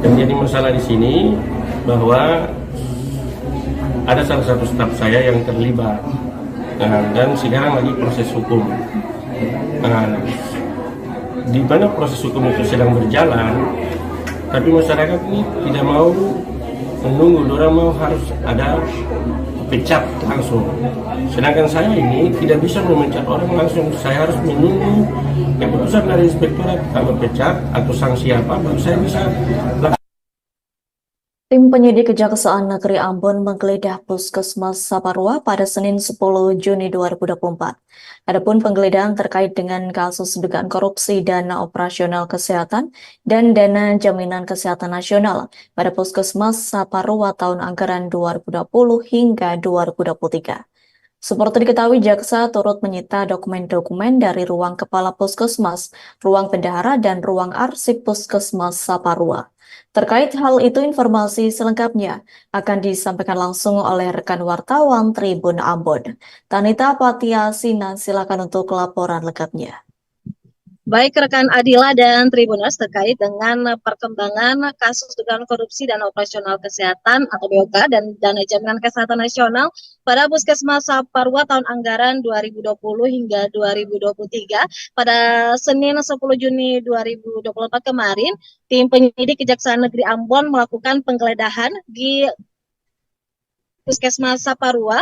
Dan jadi masalah di sini bahwa ada salah satu staf saya yang terlibat dan sekarang lagi proses hukum. Di mana proses hukum itu sedang berjalan, tapi masyarakat ini tidak mau menunggu, orang mau harus ada pecat langsung. Sedangkan saya ini tidak bisa memecat orang langsung, saya harus menunggu keputusan dari Inspektorat, kalau pecat atau sanksi apa baru saya bisa Tim penyidik Kejaksaan Negeri Ambon menggeledah Puskesmas Saparua pada Senin 10 Juni 2024. Adapun penggeledahan terkait dengan kasus dugaan korupsi dana operasional kesehatan dan dana jaminan kesehatan nasional pada Puskesmas Saparua tahun anggaran 2020 hingga 2023. Seperti diketahui, jaksa turut menyita dokumen-dokumen dari ruang kepala puskesmas, ruang bendahara, dan ruang arsip puskesmas Saparua. Terkait hal itu, informasi selengkapnya akan disampaikan langsung oleh rekan wartawan Tribun Ambon. Tanita Patiasina, silakan untuk laporan lengkapnya. Baik rekan Adila dan Tribuners, terkait dengan perkembangan kasus dugaan korupsi dana operasional kesehatan atau BOK dan dana jaminan kesehatan nasional pada Puskesmas Saparua tahun anggaran 2020 hingga 2023 pada Senin 10 Juni 2024 kemarin, tim penyidik Kejaksaan Negeri Ambon melakukan penggeledahan di Puskesmas Saparua,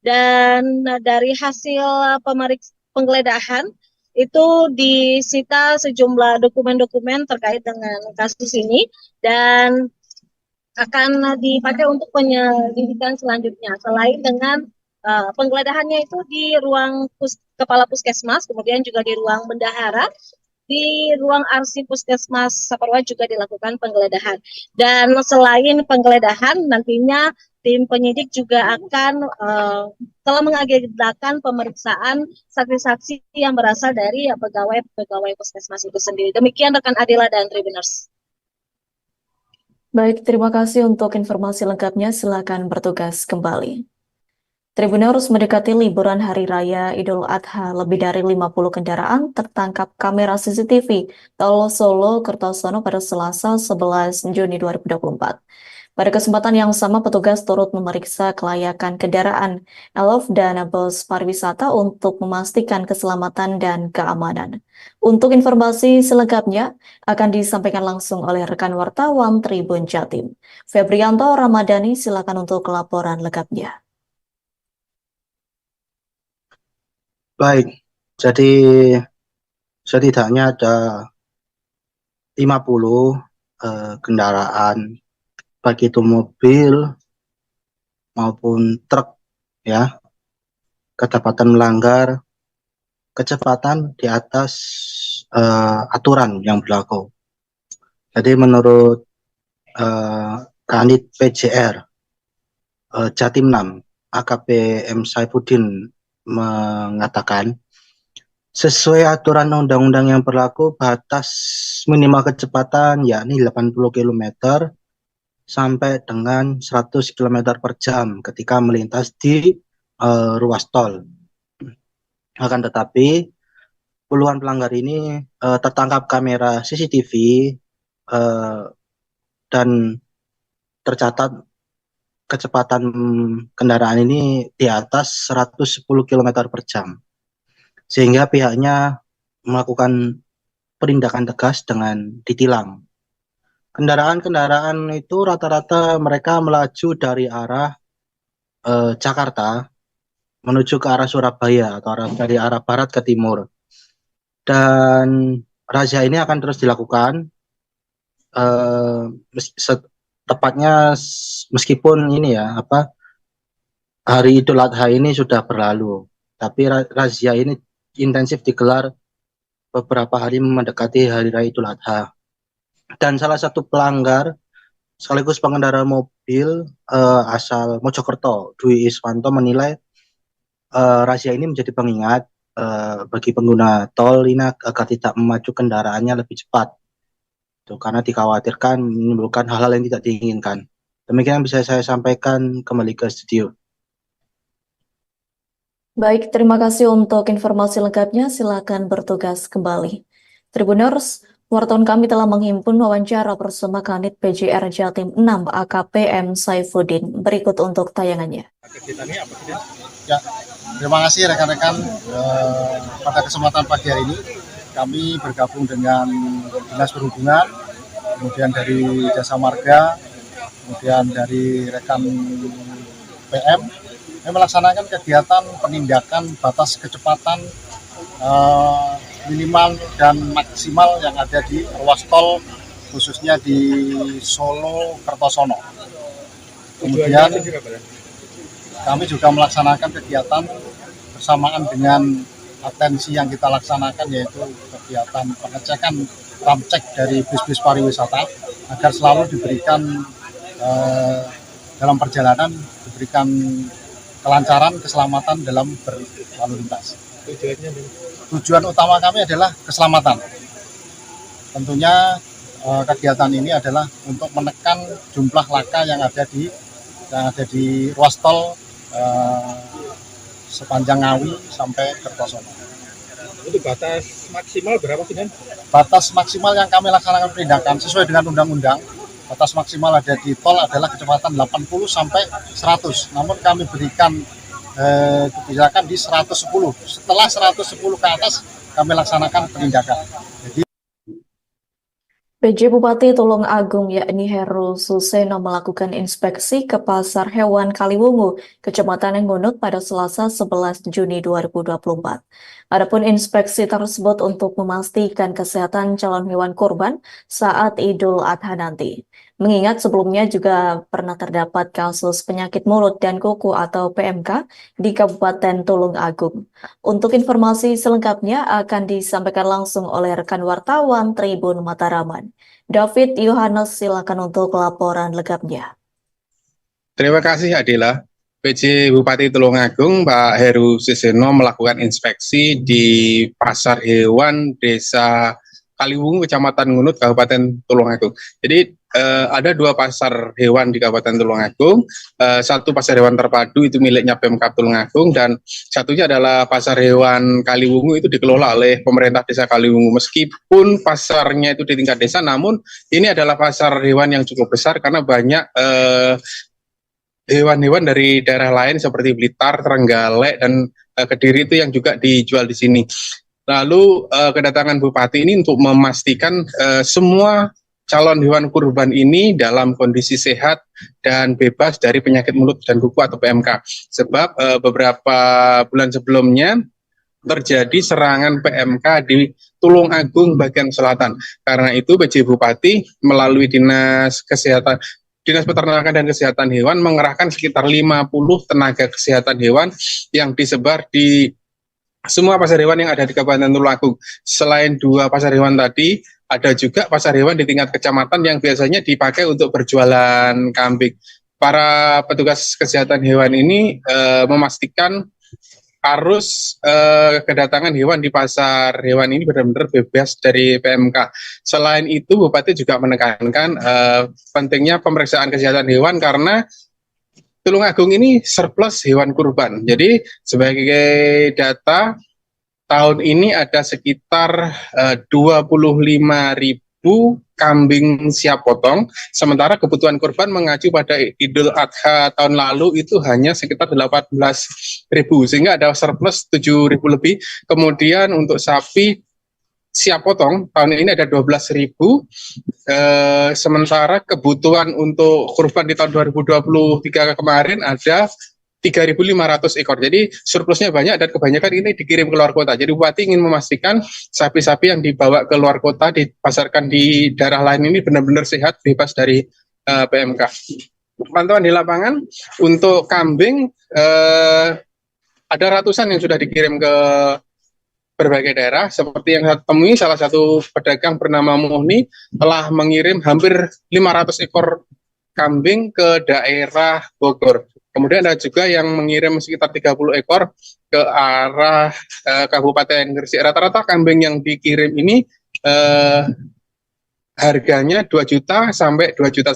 dan dari hasil penggeledahan itu disita sejumlah dokumen-dokumen terkait dengan kasus ini dan akan dipakai untuk penyelidikan selanjutnya. Selain dengan penggeledahannya itu di ruang kepala puskesmas, kemudian juga di ruang bendahara, di ruang arsip puskesmas Saparua juga dilakukan penggeledahan. Dan selain penggeledahan, nantinya tim penyidik juga akan telah mengagendakan pemeriksaan saksi-saksi yang berasal dari pegawai puskesmas itu sendiri. Demikian rekan Adila dan Tribuners. Baik, terima kasih untuk informasi lengkapnya. Silakan bertugas kembali. Tribuners, mendekati liburan Hari Raya Idul Adha, lebih dari 50 kendaraan tertangkap kamera CCTV Tol Solo Kertosono pada Selasa 11 Juni 2024. Pada kesempatan yang sama, petugas turut memeriksa kelayakan kendaraan Elf dan bus pariwisata untuk memastikan keselamatan dan keamanan. Untuk informasi selengkapnya akan disampaikan langsung oleh rekan wartawan Tribun Jatim. Febrianto Ramadhani, silakan untuk laporan lengkapnya. Baik, jadi setidaknya ada 50 kendaraan, baik itu mobil maupun truk, ya, kedapatan melanggar kecepatan di atas aturan yang berlaku. Jadi menurut Kanit PJR Jatim 6 AKP M. Saifuddin mengatakan, sesuai aturan undang-undang yang berlaku, batas minimal kecepatan yakni 80 km sampai dengan 100 km per jam ketika melintas di ruas tol. Akan tetapi, puluhan pelanggar ini tertangkap kamera CCTV dan tercatat kecepatan kendaraan ini di atas 110 km per jam. Sehingga pihaknya melakukan penindakan tegas dengan ditilang. Kendaraan-kendaraan itu rata-rata mereka melaju dari arah Jakarta menuju ke arah Surabaya atau dari arah barat ke timur. Dan razia ini akan terus dilakukan tepatnya meskipun ini ya hari Idul Adha ini sudah berlalu, tapi razia ini intensif digelar beberapa hari mendekati Hari Raya Idul Adha. Dan salah satu pelanggar sekaligus pengendara mobil asal Mojokerto, Dwi Iswanto, menilai razia ini menjadi pengingat bagi pengguna tol ini agar tidak memacu kendaraannya lebih cepat. Karena dikhawatirkan menimbulkan hal-hal yang tidak diinginkan. Demikian yang bisa saya sampaikan, kembali ke studio. Baik, terima kasih untuk informasi lengkapnya. Silakan bertugas kembali. Tribuners, wartawan kami telah menghimpun wawancara bersama Kanit PJR Jatim 6 AKP M. Saifuddin. Berikut untuk tayangannya. Ya, terima kasih rekan-rekan. Pada kesempatan pagi hari ini kami bergabung dengan Dinas Perhubungan, kemudian dari Jasa Marga, kemudian dari rekan PM, yang melaksanakan kegiatan penindakan batas kecepatan minimal dan maksimal yang ada di ruas tol khususnya di Solo, Kertosono. Kemudian kami juga melaksanakan kegiatan bersamaan dengan atensi yang kita laksanakan, yaitu kegiatan pengecekan ramcek dari bis-bis pariwisata agar selalu diberikan dalam perjalanan diberikan kelancaran, keselamatan dalam berlalu lintas. Tujuan utama kami adalah keselamatan. Tentunya kegiatan ini adalah untuk menekan jumlah laka yang ada di ruas tol sepanjang Ngawi sampai Kertosono. Itu batas maksimal berapa sih, Dan? Batas maksimal yang kami laksanakan penindakan sesuai dengan undang-undang, batas maksimal ada di tol adalah kecepatan 80 sampai 100. Namun kami berikan kebijakan di 110. Setelah 110 ke atas kami laksanakan penindakan. Jadi PJ Bupati Tulung Agung yakni Heru Suseno melakukan inspeksi ke Pasar Hewan Kaliwungu, Kecamatan Ngunut pada Selasa 11 Juni 2024. Adapun inspeksi tersebut untuk memastikan kesehatan calon hewan kurban saat Idul Adha nanti. Mengingat sebelumnya juga pernah terdapat kasus penyakit mulut dan kuku atau PMK di Kabupaten Tulung Agung. Untuk informasi selengkapnya akan disampaikan langsung oleh rekan wartawan Tribun Mataraman. David Yohanes, silakan untuk laporan lengkapnya. Terima kasih Adila. PJ Bupati Tulung Agung Pak Heru Suseno melakukan inspeksi di Pasar Hewan Desa Kaliwungu, Kecamatan Ngunut, Kabupaten Tulung Agung. Jadi ada dua pasar hewan di Kabupaten Tulung Agung. Satu pasar hewan terpadu itu miliknya Pemkab Tulung Agung, dan satunya adalah pasar hewan Kaliwungu, itu dikelola oleh pemerintah desa Kaliwungu. Meskipun pasarnya itu di tingkat desa, namun ini adalah pasar hewan yang cukup besar karena banyak hewan-hewan dari daerah lain seperti Blitar, Trenggalek, dan Kediri itu yang juga dijual di sini. Lalu kedatangan Bupati ini untuk memastikan semua calon hewan kurban ini dalam kondisi sehat dan bebas dari penyakit mulut dan kuku atau PMK. Sebab beberapa bulan sebelumnya terjadi serangan PMK di Tulung Agung bagian selatan. Karena itu PJ Bupati melalui Dinas Peternakan dan Kesehatan Hewan mengerahkan sekitar 50 tenaga kesehatan hewan yang disebar di semua pasar hewan yang ada di Kabupaten Tulung Agung. Selain dua pasar hewan tadi, ada juga pasar hewan di tingkat kecamatan yang biasanya dipakai untuk berjualan kambing. Para petugas kesehatan hewan ini memastikan arus kedatangan hewan di pasar hewan ini benar-benar bebas dari PMK. Selain itu, Bupati juga menekankan pentingnya pemeriksaan kesehatan hewan karena Tulung Agung ini surplus hewan kurban. Jadi sebagai data, tahun ini ada sekitar 25.000 kambing siap potong, sementara kebutuhan kurban mengacu pada Idul Adha tahun lalu itu hanya sekitar 18.000, sehingga ada surplus 7.000 lebih. Kemudian untuk sapi siap potong tahun ini ada 12.000, sementara kebutuhan untuk kurban di tahun 2023 kemarin ada 3.500 ekor. Jadi surplusnya banyak dan kebanyakan ini dikirim ke luar kota. Jadi Bupati ingin memastikan sapi-sapi yang dibawa ke luar kota dipasarkan di daerah lain ini benar-benar sehat, bebas dari PMK. Pantauan di lapangan untuk kambing ada ratusan yang sudah dikirim ke berbagai daerah. Seperti yang saya temui, salah satu pedagang bernama Muhni telah mengirim hampir 500 ekor kambing ke daerah Bogor. Kemudian ada juga yang mengirim sekitar 30 ekor ke arah Kabupaten Gresik. Rata-rata kambing yang dikirim ini harganya 2 juta sampai 2,5 juta.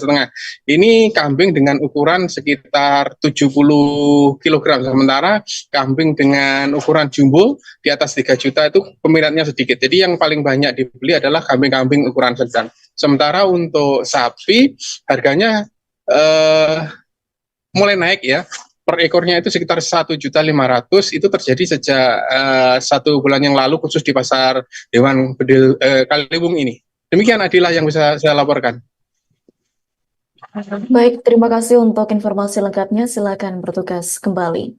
Ini kambing dengan ukuran sekitar 70 kg. Sementara kambing dengan ukuran jumbo di atas 3 juta itu peminatnya sedikit. Jadi yang paling banyak dibeli adalah kambing-kambing ukuran sedang. Sementara untuk sapi harganya mulai naik ya, per ekornya itu sekitar 1.500.000. Itu terjadi sejak 1 bulan yang lalu khusus di pasar hewan Kaliwungu ini. Demikian Adila yang bisa saya laporkan. Baik, terima kasih untuk informasi lengkapnya. Silakan bertugas kembali.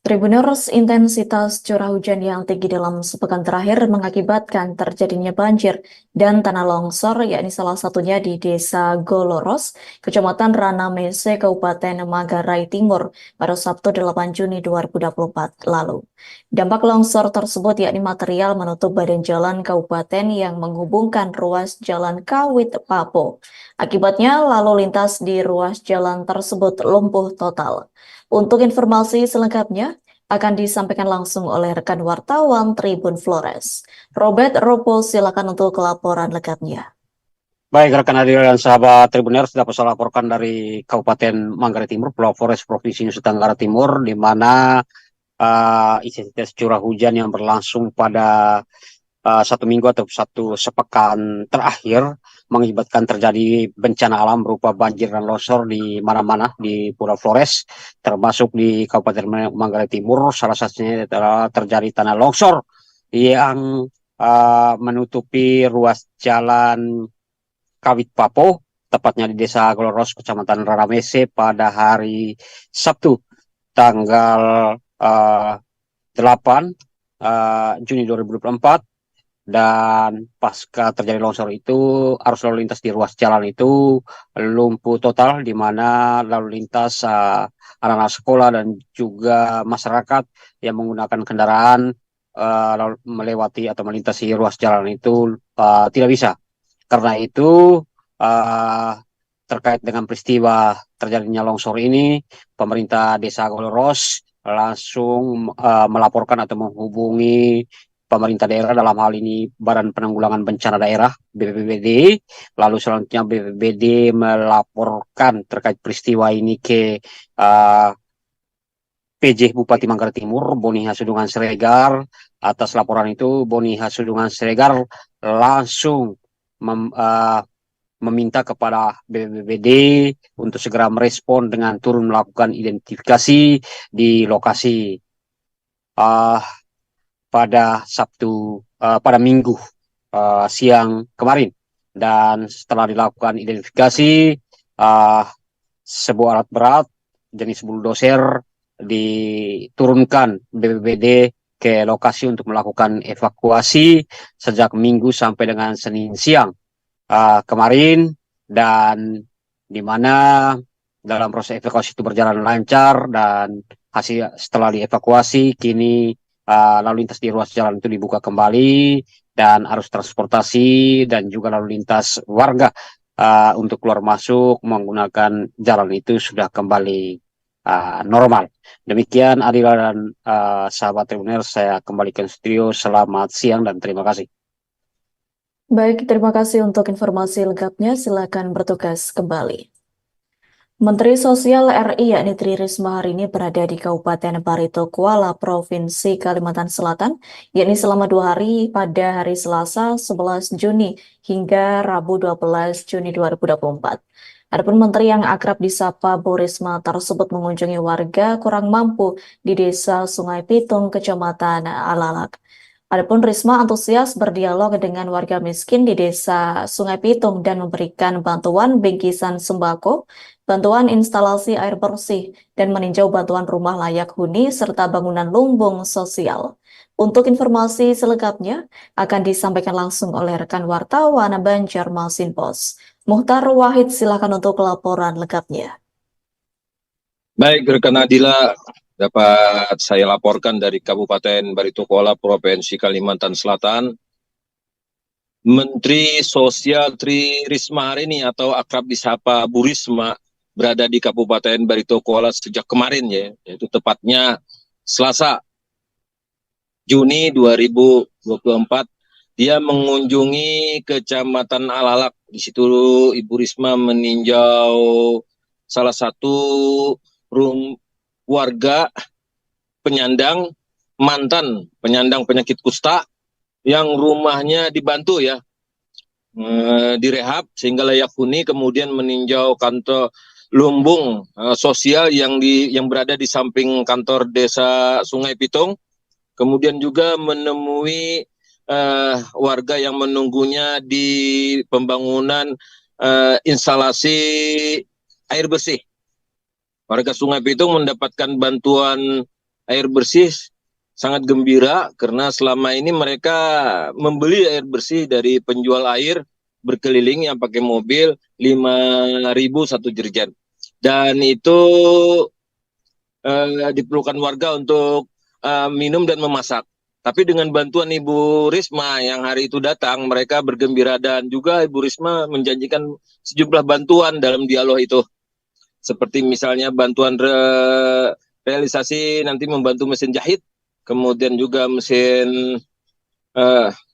Tribuners, intensitas curah hujan yang tinggi dalam sepekan terakhir mengakibatkan terjadinya banjir dan tanah longsor, yakni salah satunya di Desa Goloros, Kecamatan Ranamese, Kabupaten Manggarai Timur, pada Sabtu 8 Juni 2024 lalu. Dampak longsor tersebut yakni material menutup badan jalan kabupaten yang menghubungkan ruas jalan Kawit Papo. Akibatnya, lalu lintas di ruas jalan tersebut lumpuh total. Untuk informasi selengkapnya akan disampaikan langsung oleh rekan wartawan Tribun Flores. Robert Ropo, silakan untuk laporan lengkapnya. Baik, rekan Adil dan sahabat Tribuners, dapat saya laporkan dari Kabupaten Manggarai Timur, Pulau Flores, Provinsi Nusa Tenggara Timur, di mana intensitas curah hujan yang berlangsung pada 1 minggu atau satu sepekan terakhir mengakibatkan terjadi bencana alam berupa banjir dan longsor di mana-mana di Pulau Flores, termasuk di Kabupaten Manggarai Timur. Salah satunya adalah terjadi tanah longsor yang menutupi ruas jalan Kawit Papo, tepatnya di Desa Goloros, Kecamatan Ranamese pada hari Sabtu, tanggal 8 Juni 2024. Dan pasca terjadi longsor itu, arus lalu lintas di ruas jalan itu lumpuh total, di mana lalu lintas anak-anak sekolah dan juga masyarakat yang menggunakan kendaraan melewati atau melintasi ruas jalan itu tidak bisa. Karena itu, terkait dengan peristiwa terjadinya longsor ini, pemerintah Desa Goloros langsung melaporkan atau menghubungi pemerintah daerah, dalam hal ini Badan Penanggulangan Bencana Daerah BPBD. Lalu selanjutnya BPBD melaporkan terkait peristiwa ini ke PJ Bupati Manggarai Timur, Boni Hasudungan Siregar. Atas laporan itu, Boni Hasudungan Siregar langsung meminta kepada BPBD untuk segera merespon dengan turun melakukan identifikasi di lokasi pada Minggu siang kemarin. Dan setelah dilakukan identifikasi, sebuah alat berat jenis bulldozer diturunkan BPBD ke lokasi untuk melakukan evakuasi sejak Minggu sampai dengan Senin siang kemarin, dan di mana dalam proses evakuasi itu berjalan lancar, dan hasil setelah dievakuasi kini lalu lintas di ruas jalan itu dibuka kembali, dan arus transportasi dan juga lalu lintas warga untuk keluar masuk menggunakan jalan itu sudah kembali normal. Demikian Adila dan sahabat Tribuners, saya kembalikan studio. Selamat siang dan terima kasih. Baik, terima kasih untuk informasi lengkapnya. Silakan bertugas kembali. Menteri Sosial RI yakni Tri Risma hari ini berada di Kabupaten Barito Kuala, Provinsi Kalimantan Selatan, yakni selama 2 hari pada hari Selasa 11 Juni hingga Rabu 12 Juni 2024. Adapun menteri yang akrab disapa Bu Risma tersebut mengunjungi warga kurang mampu di Desa Sungai Pitung, Kecamatan Alalak. Adapun Risma antusias berdialog dengan warga miskin di Desa Sungai Pitung dan memberikan bantuan bingkisan sembako, bantuan instalasi air bersih, dan meninjau bantuan rumah layak huni serta bangunan lumbung sosial. Untuk informasi selengkapnya akan disampaikan langsung oleh rekan wartawan Banjarmasin Pos. Muhtar Wahid, silakan untuk laporan lengkapnya. Baik, rekan Adila, dapat saya laporkan dari Kabupaten Barito Kuala, Provinsi Kalimantan Selatan. Menteri Sosial Tri Risma hari ini atau akrab disapa Bu Risma berada di Kabupaten Barito Kuala sejak kemarin, ya, yaitu tepatnya Selasa Juni 2024. Dia mengunjungi Kecamatan Alalak. Di situ Ibu Risma meninjau salah satu warga penyandang, mantan penyandang penyakit kusta yang rumahnya dibantu, ya, direhab sehingga layak huni, kemudian meninjau kantor lumbung sosial yang berada di samping kantor Desa Sungai Pitung, kemudian juga menemui warga yang menunggunya di pembangunan instalasi air bersih. Warga Sungai Pitung mendapatkan bantuan air bersih sangat gembira karena selama ini mereka membeli air bersih dari penjual air berkeliling yang pakai mobil 5.000 satu jerigen. Dan itu diperlukan warga untuk minum dan memasak. Tapi dengan bantuan Ibu Risma yang hari itu datang, mereka bergembira dan juga Ibu Risma menjanjikan sejumlah bantuan dalam dialog itu. Seperti misalnya bantuan realisasi nanti membantu mesin jahit, kemudian juga mesin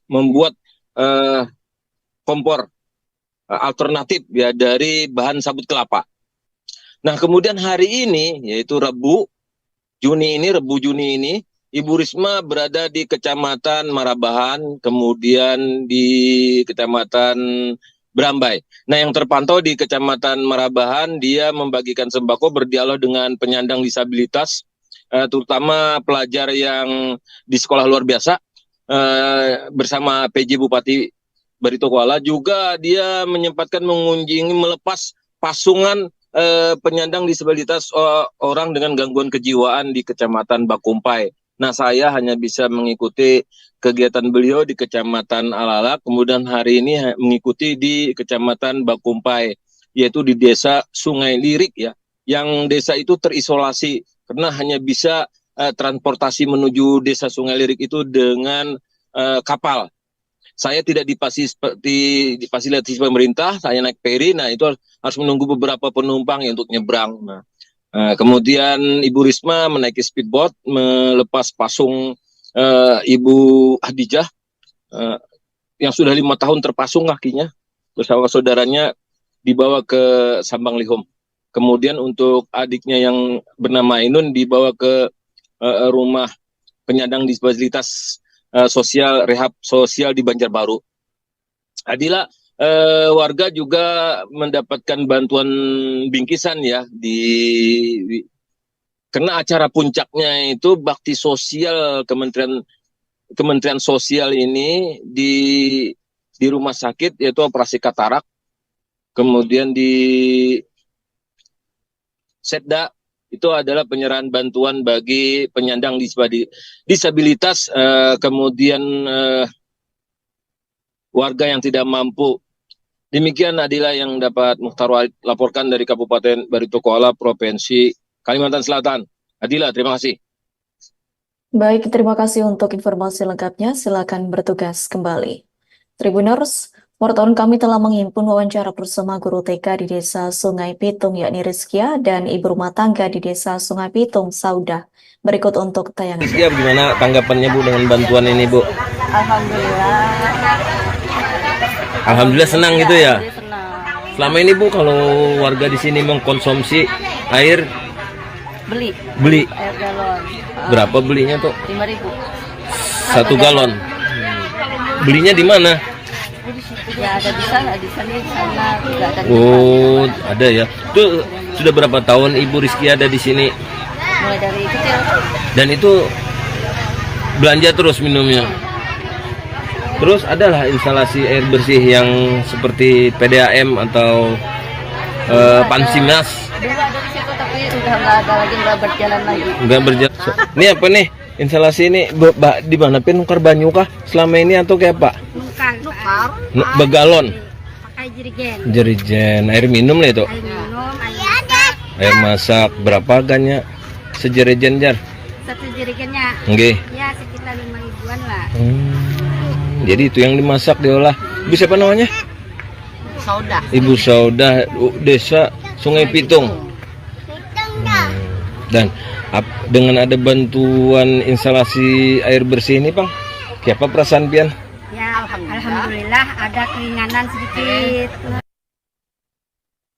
membuat kompor alternatif ya dari bahan sabut kelapa. Nah, kemudian hari ini yaitu Rabu Juni ini Ibu Risma berada di Kecamatan Marabahan, kemudian di Kecamatan Brambai. Nah, yang terpantau di Kecamatan Marabahan, dia membagikan sembako berdialog dengan penyandang disabilitas, terutama pelajar yang di sekolah luar biasa, bersama PJ Bupati Barito Kuala. Juga dia menyempatkan mengunjungi melepas pasungan penyandang disabilitas orang dengan gangguan kejiwaan di Kecamatan Bakumpai. Nah, saya hanya bisa mengikuti kegiatan beliau di Kecamatan Alalak, kemudian hari ini mengikuti di Kecamatan Bakumpai, yaitu di Desa Sungai Lirik ya, yang desa itu terisolasi karena hanya bisa transportasi menuju Desa Sungai Lirik itu dengan kapal. Saya tidak difasilitasi pemerintah, saya naik feri, nah itu harus menunggu beberapa penumpang ya untuk nyebrang. Nah, kemudian Ibu Risma menaiki speedboat, melepas pasung Ibu Hadijah yang sudah 5 tahun terpasung kakinya bersama saudaranya dibawa ke Sambang Lihom. Kemudian untuk adiknya yang bernama Ainun dibawa ke rumah penyandang disabilitas sosial rehab sosial di Banjarbaru. Adila, warga juga mendapatkan bantuan bingkisan ya karena acara puncaknya itu bakti sosial Kementerian Sosial ini di rumah sakit, yaitu operasi katarak, kemudian di Setda itu adalah penyerahan bantuan bagi penyandang disabilitas, kemudian warga yang tidak mampu. Demikian Adila yang dapat Mukhtar Walid laporkan dari Kabupaten Barito Kuala, Provinsi Kalimantan Selatan. Adila, terima kasih. Baik, terima kasih untuk informasi lengkapnya. Silakan bertugas kembali. Tribuners, wartawan kami telah menghimpun wawancara bersama guru TK di Desa Sungai Pitung yakni Rizkia dan ibu rumah tangga di Desa Sungai Pitung, Saudah. Berikut untuk tayangan. Rizkia, bagaimana tanggapannya Bu dengan bantuan ini Bu? Alhamdulillah senang gitu ya. Selama ini Bu, kalau warga di sini mengkonsumsi air beli air galon. Berapa belinya tuh? 5.000. 1 galon. Belinya di mana? Ya ada di sana, di sana juga ada. Oh, ada ya. Itu sudah berapa tahun Ibu Rizky ada di sini? Mulai dari kecil. Dan itu belanja terus minumnya. Terus adalah instalasi air bersih yang seperti PDAM atau Pansimas. Dulu ada di situ tapi udah nggak ada lagi, nggak berjalan lagi. Nggak berjalan. Ini apa nih? Instalasi ini di mana? Nukar banyu kah selama ini atau kayak apa? Nukar. Begalon. Pakai jerigen. Jerigen. Air minum lah itu. Air minum, air masak. Air masak. Berapa harganya? Sejerigen jar? 1 jerigennya. Nggih. Ya sekitar 5.000-an lah. Jadi itu yang dimasak diolah. Ibu siapa namanya? Saudah. Ibu Saudah, Desa Sungai Pitung. Dan dengan ada bantuan instalasi air bersih ini, Bang, siapa perasaan pian? Ya, alhamdulillah ada keringanan sedikit.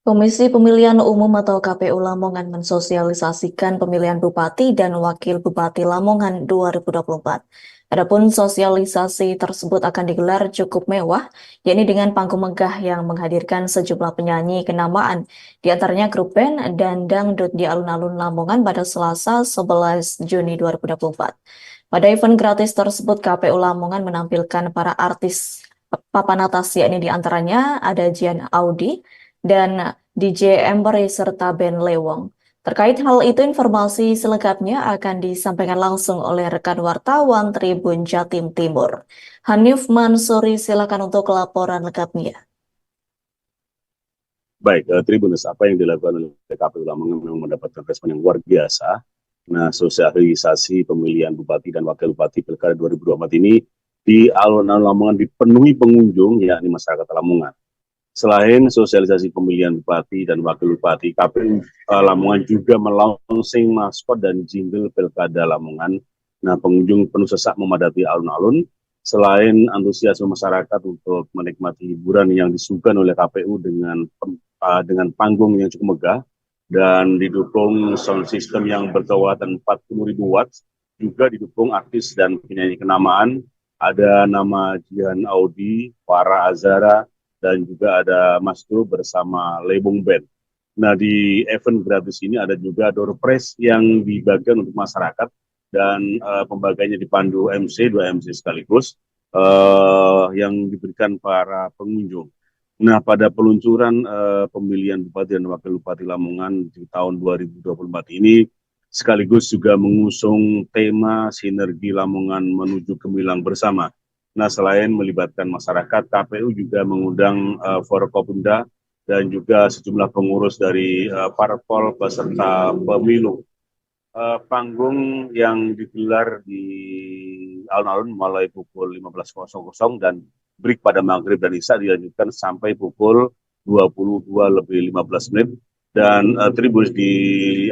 Komisi Pemilihan Umum atau KPU Lamongan mensosialisasikan pemilihan Bupati dan Wakil Bupati Lamongan 2024. Adapun sosialisasi tersebut akan digelar cukup mewah, yakni dengan panggung megah yang menghadirkan sejumlah penyanyi kenamaan, di antaranya grup band dan dangdut di alun-alun Lamongan pada Selasa 11 Juni 2024. Pada event gratis tersebut, KPU Lamongan menampilkan para artis papan atas, yakni di antaranya ada Jian Audi dan DJ Embery serta band Lewong. Terkait hal itu, informasi selengkapnya akan disampaikan langsung oleh rekan wartawan Tribun Jatim Timur. Hanif Mansuri, silakan untuk laporan lengkapnya. Baik, Tribuners, apa yang dilakukan oleh KPU Lamongan memang mendapatkan respon yang luar biasa. Nah, sosialisasi pemilihan Bupati dan Wakil Bupati Pilkada 2024 ini di alun-alun Lamongan dipenuhi pengunjung, yakni masyarakat Lamongan. Selain sosialisasi pemilihan Bupati dan Wakil Bupati, KPU Lamongan juga melaunching maskot dan jingle Pilkada Lamongan. Nah, pengunjung penuh sesak memadati alun-alun. Selain antusiasme masyarakat untuk menikmati hiburan yang disuguhkan oleh KPU dengan panggung yang cukup megah dan didukung sound system yang berkekuatan 40.000 watt, juga didukung artis dan penyanyi kenamaan. Ada nama Jihan Audi, Farah Azhara, dan juga ada Mas Du bersama Lebong Band. Nah, di event gratis ini ada juga door prize yang dibagikan untuk masyarakat, dan pembagiannya dipandu dua MC sekaligus yang diberikan para pengunjung. Nah, pada peluncuran pemilihan Bupati dan Wakil Bupati Lamongan di tahun 2024 ini, sekaligus juga mengusung tema Sinergi Lamongan Menuju Gemilang Bersama. Nah, selain melibatkan masyarakat, KPU juga mengundang Forkopimda dan juga sejumlah pengurus dari parpol peserta pemilu. Panggung yang digelar di alun-alun mulai pukul 15.00 dan break pada maghrib dan isya dilanjutkan sampai pukul 22:15. Dan Tribuners, di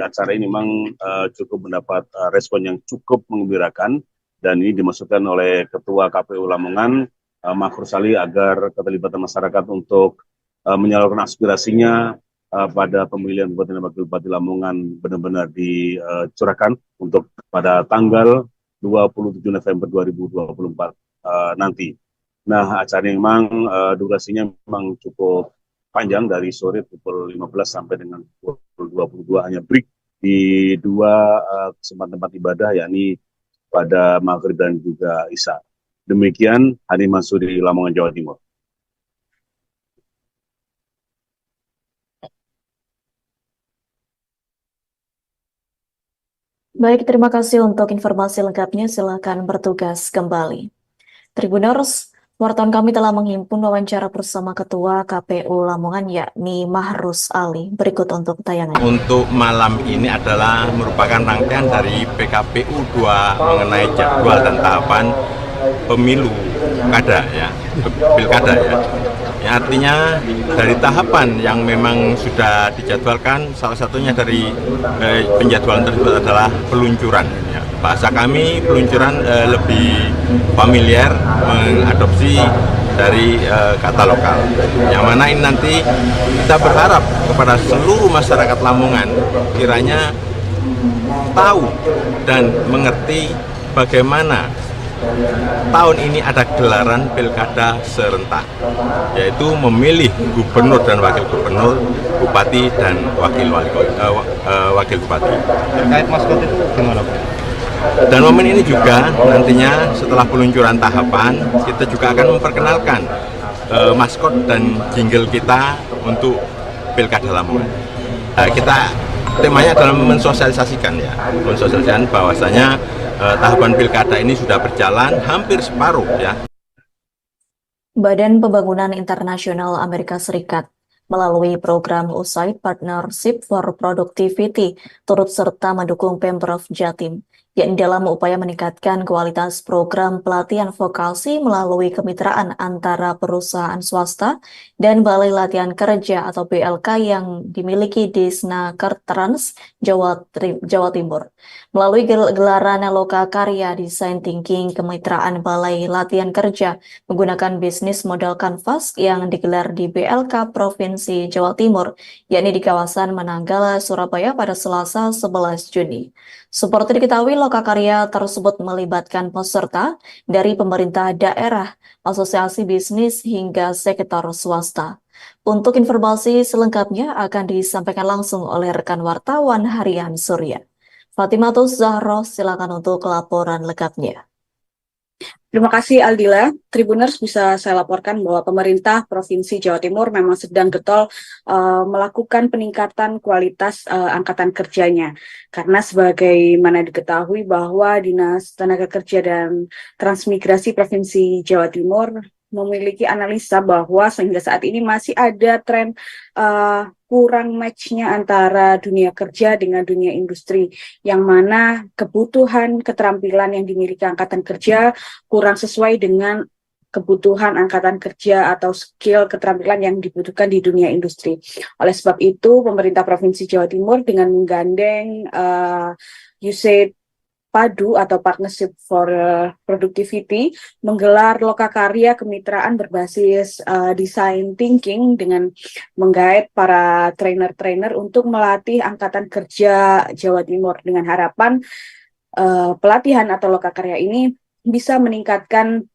acara ini memang cukup mendapat respon yang cukup menggembirakan, dan ini dimasukkan oleh Ketua KPU Lamongan, Makhrur Sali, agar keterlibatan masyarakat untuk menyalurkan aspirasinya pada pemilihan Bupati dan Wakil Bupati Lamongan benar-benar dicurahkan untuk pada tanggal 27 November 2024 nanti. Nah, acara ini memang durasinya memang cukup panjang, dari sore pukul 15 sampai dengan pukul 22, hanya break di dua kesempatan tempat ibadah, yakni pada maghrib dan juga isya. Demikian, Hanif Mansuri, Lamongan, Jawa Timur. Baik, terima kasih untuk informasi lengkapnya. Silakan bertugas kembali. Tribuners, wartawan kami telah menghimpun wawancara bersama Ketua KPU Lamongan, yakni Makhrur Ali. Berikut untuk tayangan. Untuk malam ini adalah merupakan rangkaian dari PKPU 2 mengenai jadwal dan tahapan pemilu kada ya, pilkada ya. Ya, artinya dari tahapan yang memang sudah dijadwalkan, salah satunya dari penjadwalan tersebut adalah peluncuran. Ya. Bahasa kami peluncuran lebih familiar, mengadopsi dari kata lokal. Yang mana ini nanti kita berharap kepada seluruh masyarakat Lamongan kiranya tahu dan mengerti bagaimana tahun ini ada gelaran pilkada serentak, yaitu memilih gubernur dan wakil gubernur, bupati dan wakil bupati. Terkait maskot itu gimana, Pak? Dan momen ini juga nantinya setelah peluncuran tahapan, kita juga akan memperkenalkan maskot dan jingle kita untuk pilkada Lamongan. Kita temanya adalah mensosialisasikan bahwasanya tahapan pilkada ini sudah berjalan hampir separuh ya. Badan Pembangunan Internasional Amerika Serikat melalui program USAID Partnership for Productivity turut serta mendukung Pemprov Jatim, yakni dalam upaya meningkatkan kualitas program pelatihan vokasi melalui kemitraan antara perusahaan swasta dan Balai Latihan Kerja atau BLK yang dimiliki di Snakertrans, Jawa Timur. Melalui gelaran Loka Karya Desain Thinking Kemitraan Balai Latihan Kerja menggunakan bisnis modal kanvas yang digelar di BLK Provinsi Jawa Timur, yakni di kawasan Mananggala, Surabaya pada Selasa 11 Juni. Seperti diketahui, Loka Karya tersebut melibatkan peserta dari pemerintah daerah, asosiasi bisnis, hingga sektor swasta. Untuk informasi selengkapnya akan disampaikan langsung oleh rekan wartawan Harian Surya. Fatimatus Zahro, silakan untuk laporan lengkapnya. Terima kasih Aldila. Tribuners, bisa saya laporkan bahwa pemerintah Provinsi Jawa Timur memang sedang getol melakukan peningkatan kualitas angkatan kerjanya. Karena sebagaimana diketahui bahwa Dinas Tenaga Kerja dan Transmigrasi Provinsi Jawa Timur memiliki analisa bahwa sehingga saat ini masih ada tren kurang match-nya antara dunia kerja dengan dunia industri, yang mana kebutuhan keterampilan yang dimiliki angkatan kerja kurang sesuai dengan kebutuhan angkatan kerja atau skill keterampilan yang dibutuhkan di dunia industri. Oleh sebab itu, pemerintah Provinsi Jawa Timur dengan menggandeng USAID Padu atau Partnership for Productivity menggelar lokakarya kemitraan berbasis design thinking dengan menggait para trainer-trainer untuk melatih angkatan kerja Jawa Timur dengan harapan pelatihan atau lokakarya ini bisa meningkatkan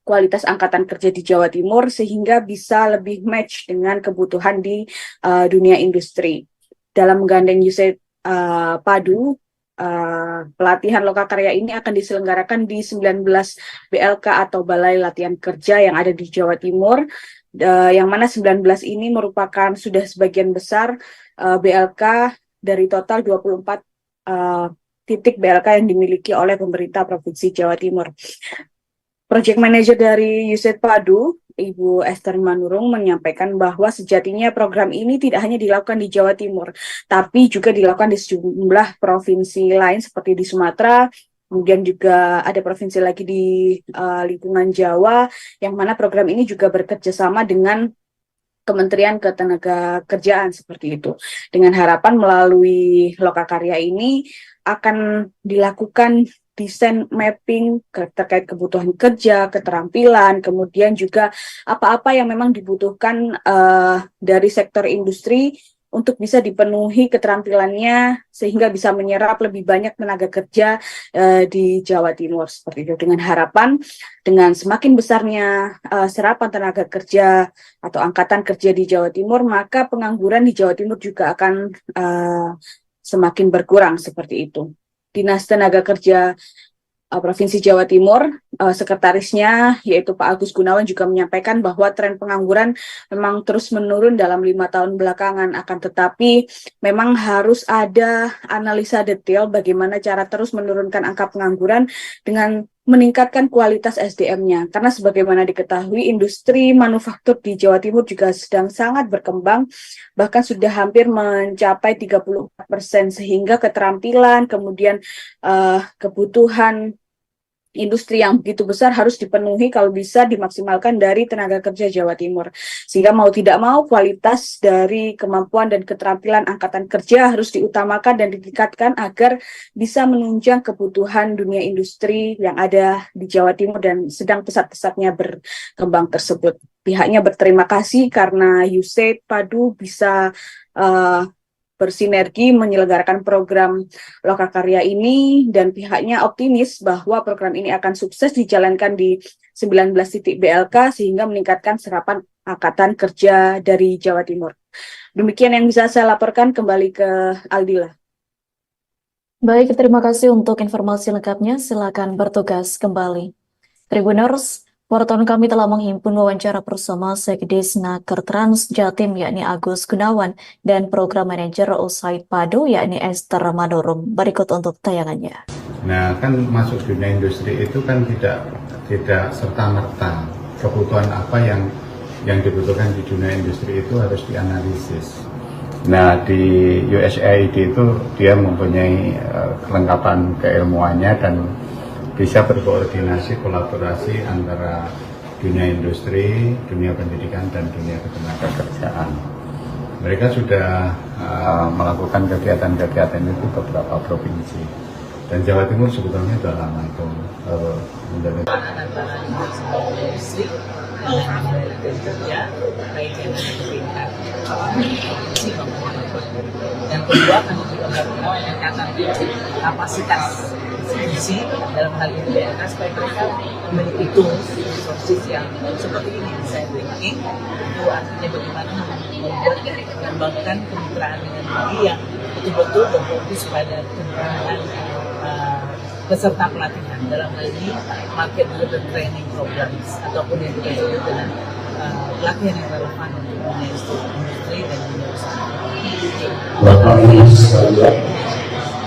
kualitas angkatan kerja di Jawa Timur sehingga bisa lebih match dengan kebutuhan di dunia industri. Dalam menggandeng USAID Padu, pelatihan lokakarya ini akan diselenggarakan di 19 BLK atau Balai Latihan Kerja yang ada di Jawa Timur, yang mana 19 ini merupakan sudah sebagian besar BLK dari total 24 titik BLK yang dimiliki oleh pemerintah Provinsi Jawa Timur. Project Manager dari USAID Padu, Ibu Esther Manurung, menyampaikan bahwa sejatinya program ini tidak hanya dilakukan di Jawa Timur, tapi juga dilakukan di sejumlah provinsi lain seperti di Sumatera, kemudian juga ada provinsi lagi di lingkungan Jawa, yang mana program ini juga bekerja sama dengan Kementerian Ketenagakerjaan seperti itu. Dengan harapan melalui lokakarya ini akan dilakukan desain mapping terkait kebutuhan kerja, keterampilan, kemudian juga apa-apa yang memang dibutuhkan dari sektor industri untuk bisa dipenuhi keterampilannya sehingga bisa menyerap lebih banyak tenaga kerja di Jawa Timur seperti itu. Dengan harapan dengan semakin besarnya serapan tenaga kerja atau angkatan kerja di Jawa Timur, maka pengangguran di Jawa Timur juga akan semakin berkurang seperti itu. Dinas Tenaga Kerja Provinsi Jawa Timur, sekretarisnya yaitu Pak Agus Gunawan juga menyampaikan bahwa tren pengangguran memang terus menurun dalam 5 tahun belakangan, akan tetapi memang harus ada analisa detail bagaimana cara terus menurunkan angka pengangguran dengan meningkatkan kualitas SDM-nya. Karena sebagaimana diketahui, industri manufaktur di Jawa Timur juga sedang sangat berkembang, bahkan sudah hampir mencapai 34%, sehingga keterampilan, kemudian kebutuhan industri yang begitu besar harus dipenuhi kalau bisa dimaksimalkan dari tenaga kerja Jawa Timur. Sehingga mau tidak mau kualitas dari kemampuan dan keterampilan angkatan kerja harus diutamakan dan ditingkatkan agar bisa menunjang kebutuhan dunia industri yang ada di Jawa Timur dan sedang pesat-pesatnya berkembang tersebut. Pihaknya berterima kasih karena USAID Padu bisa bersinergi menyelenggarakan program lokakarya ini, dan pihaknya optimis bahwa program ini akan sukses dijalankan di 19 titik BLK sehingga meningkatkan serapan angkatan kerja dari Jawa Timur. Demikian yang bisa saya laporkan, kembali ke Aldila. Baik, terima kasih untuk informasi lengkapnya. Silakan bertugas kembali. Tribuners, wartawan kami telah menghimpun wawancara bersama Sekdisnaker Trans Jatim yakni Agus Gunawan dan Program Manajer USAID Padu yakni Esther Manurung. Berikut untuk tayangannya. Nah, kan masuk dunia industri itu kan tidak serta-merta. Kebutuhan apa yang dibutuhkan di dunia industri itu harus dianalisis. Nah, di USAID itu dia mempunyai kelengkapan keilmuannya dan bisa berkoordinasi, kolaborasi antara dunia industri, dunia pendidikan, dan dunia ketenagakerjaan. Mereka sudah melakukan kegiatan-kegiatan itu ke beberapa provinsi. Dan Jawa Timur sebetulnya sudah lama itu menjadi yang kedua kami juga melakukan peningkatan kapasitas sisi dalam hal ini BLK supaya mereka memiliki tools, resources yang seperti ini, design thinking. Itu artinya bagaimana mengembangkan kemitraan dengan BI yang betul-betul berfokus pada pengembangan peserta pelatihan dalam hal ini market driven training programs ataupun yang kita sebut dengan pelatihan yang relevan untuk dunia industri dan dunia usaha.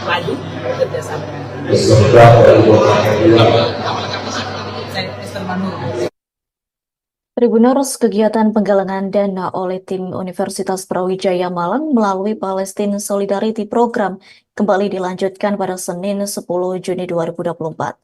Padu bekerjasama dengan saya Esther Manur. Tribuners, kegiatan penggalangan dana oleh tim Universitas Brawijaya Malang melalui Palestine Solidarity Program kembali dilanjutkan pada Senin 10 Juni 2024.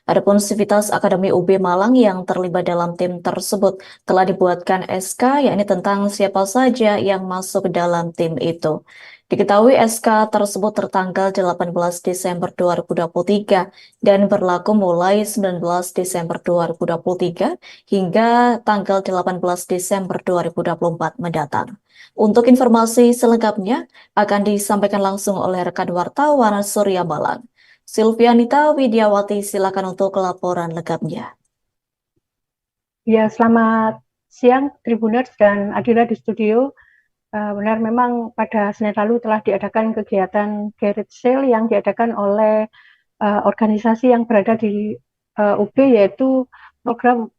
Adapun Sivitas Akademi UB Malang yang terlibat dalam tim tersebut telah dibuatkan SK, yakni tentang siapa saja yang masuk dalam tim itu. Diketahui SK tersebut tertanggal 18 Desember 2023 dan berlaku mulai 19 Desember 2023 hingga tanggal 18 Desember 2024 mendatang. Untuk informasi selengkapnya akan disampaikan langsung oleh rekan wartawan Surya Malang. Silvianita Widiawati, silakan untuk laporan lengkapnya. Ya, selamat siang Tribuners dan Adila di studio. Benar, memang pada Senin lalu telah diadakan kegiatan Garage Sale yang diadakan oleh organisasi yang berada di UB, yaitu program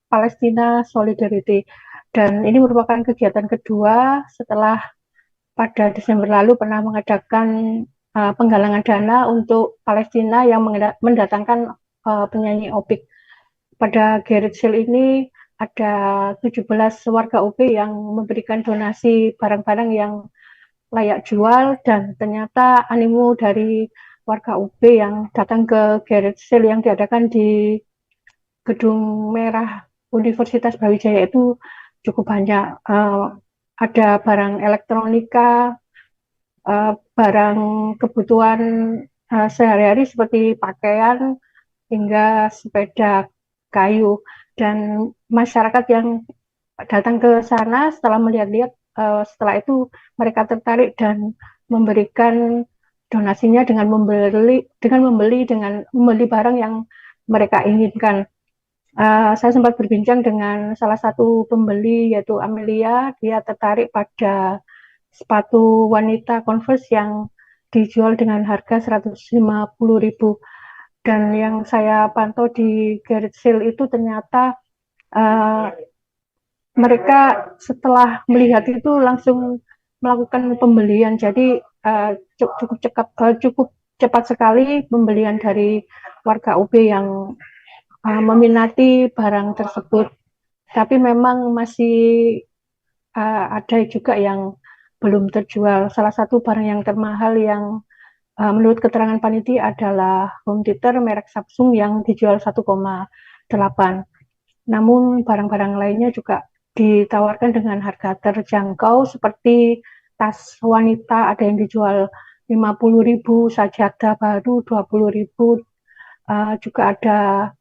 Palestina Solidarity. Dan ini merupakan kegiatan kedua setelah pada Desember lalu pernah mengadakan penggalangan dana untuk Palestina yang mendatangkan penyanyi Opik. Pada Garage Sale ini ada 17 warga UB yang memberikan donasi barang-barang yang layak jual, dan ternyata animo dari warga UB yang datang ke Garage Sale yang diadakan di Gedung Merah Universitas Brawijaya itu cukup banyak. Ada barang elektronika, barang kebutuhan sehari-hari seperti pakaian hingga sepeda kayu. Dan masyarakat yang datang ke sana setelah melihat-lihat, setelah itu mereka tertarik dan memberikan donasinya dengan membeli barang yang mereka inginkan. Saya sempat berbincang dengan salah satu pembeli, yaitu Amelia. Dia tertarik pada sepatu wanita Converse yang dijual dengan harga 150.000. Dan yang saya pantau di Garage Sale itu ternyata mereka setelah melihat itu langsung melakukan pembelian. Jadi cukup cepat sekali pembelian dari warga UB yang meminati barang tersebut. Tapi memang masih ada juga yang belum terjual. Salah satu barang yang termahal yang menurut keterangan panitia adalah home theater merek Samsung yang dijual 1,8. Namun barang-barang lainnya juga ditawarkan dengan harga terjangkau seperti tas wanita ada yang dijual 50.000, sajadah baru 20.000. Juga ada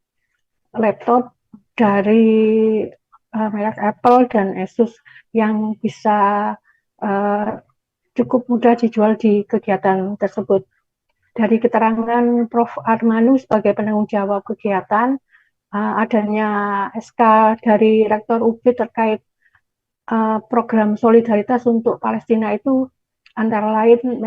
laptop dari merek Apple dan Asus yang bisa cukup mudah dijual di kegiatan tersebut. Dari keterangan Prof. Armanu sebagai penanggung jawab kegiatan, adanya SK dari Rektor UB terkait program solidaritas untuk Palestina itu antara lain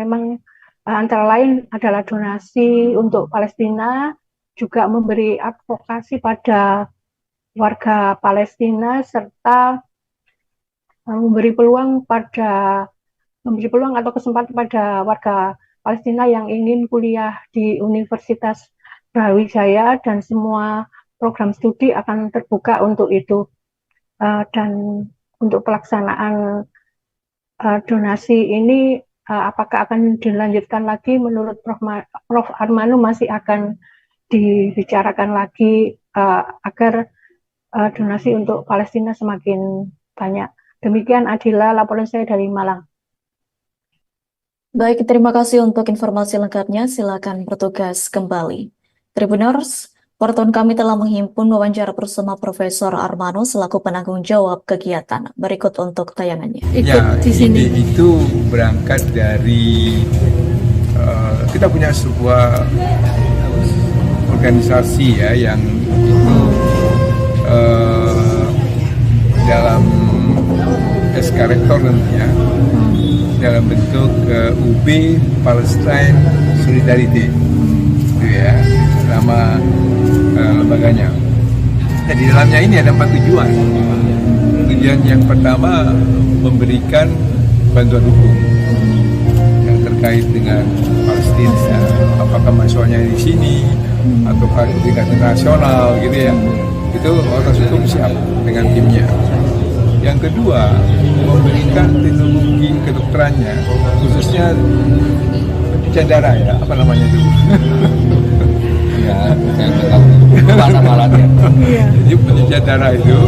adalah donasi untuk Palestina, juga memberi advokasi pada warga Palestina, serta memberi peluang atau kesempatan pada warga Palestina yang ingin kuliah di Universitas Brawijaya, dan semua program studi akan terbuka untuk itu. Dan untuk pelaksanaan donasi ini apakah akan dilanjutkan lagi, menurut Prof. Armanu masih akan dibicarakan lagi agar donasi untuk Palestina semakin banyak. Demikian Adila, laporan saya dari Malang. Baik, terima kasih untuk informasi lengkapnya. Silakan bertugas kembali. Tribuners, wartawan kami telah menghimpun wawancara bersama Profesor Armanu selaku penanggung jawab kegiatan. Berikut untuk tayangannya. Ya, ide itu berangkat dari kita punya sebuah organisasi ya yang itu dalam SK Rektor tentunya dalam bentuk UB Palestine Solidarity. gitu ya, nama lembaganya. Nah, di dalamnya ini ada 4 tujuan. Tujuan yang pertama memberikan bantuan hukum yang terkait dengan Palestina, apakah mahasiswanya di sini atau di tingkat internasional gitu ya. Itu otoritas hukum siap dengan timnya. Yang kedua, memberikan teknologi kedokterannya, khususnya pencucian darah ya, apa namanya itu? Ya, saya tahu bahasa malatnya. Jadi pencucian darah itu.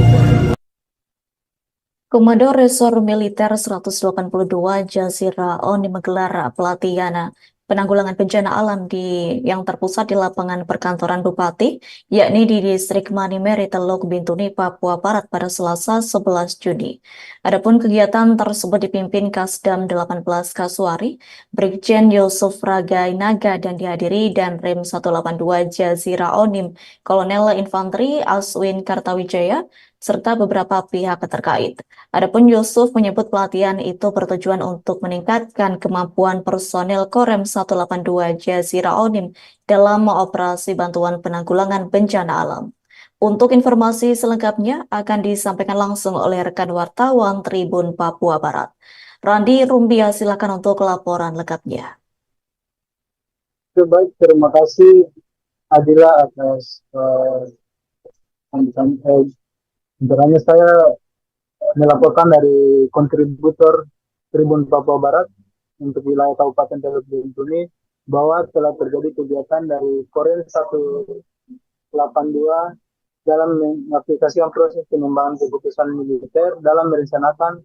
Komando Resor Militer 182 Jazira Onim menggelar pelatihan penanggulangan bencana alam yang terpusat di lapangan perkantoran Bupati, yakni di Distrik Manimeri, Teluk Bintuni, Papua Barat pada Selasa 11 Juni. Adapun kegiatan tersebut dipimpin Kasdam 18 Kasuari, Brigjen Yusuf Ragainaga dan dihadiri dan Rem 182 Jazira Onim, Kolonel Infanteri Aswin Kartawijaya, serta beberapa pihak terkait. Adapun Yusuf menyebut pelatihan itu bertujuan untuk meningkatkan kemampuan personil Korem 182 Jazira Onim dalam operasi bantuan penanggulangan bencana alam. Untuk informasi selengkapnya akan disampaikan langsung oleh rekan wartawan Tribun Papua Barat. Randi Rumbia, silakan untuk laporan lengkapnya. Baik, terima kasih Adila atas sebenarnya saya melaporkan dari kontributor Tribun Papua Barat untuk wilayah Kabupaten Teluk Bintuni bahwa telah terjadi kegiatan dari Korem 182 dalam mengaplikasikan proses pengembangan keputusan militer dalam merencanakan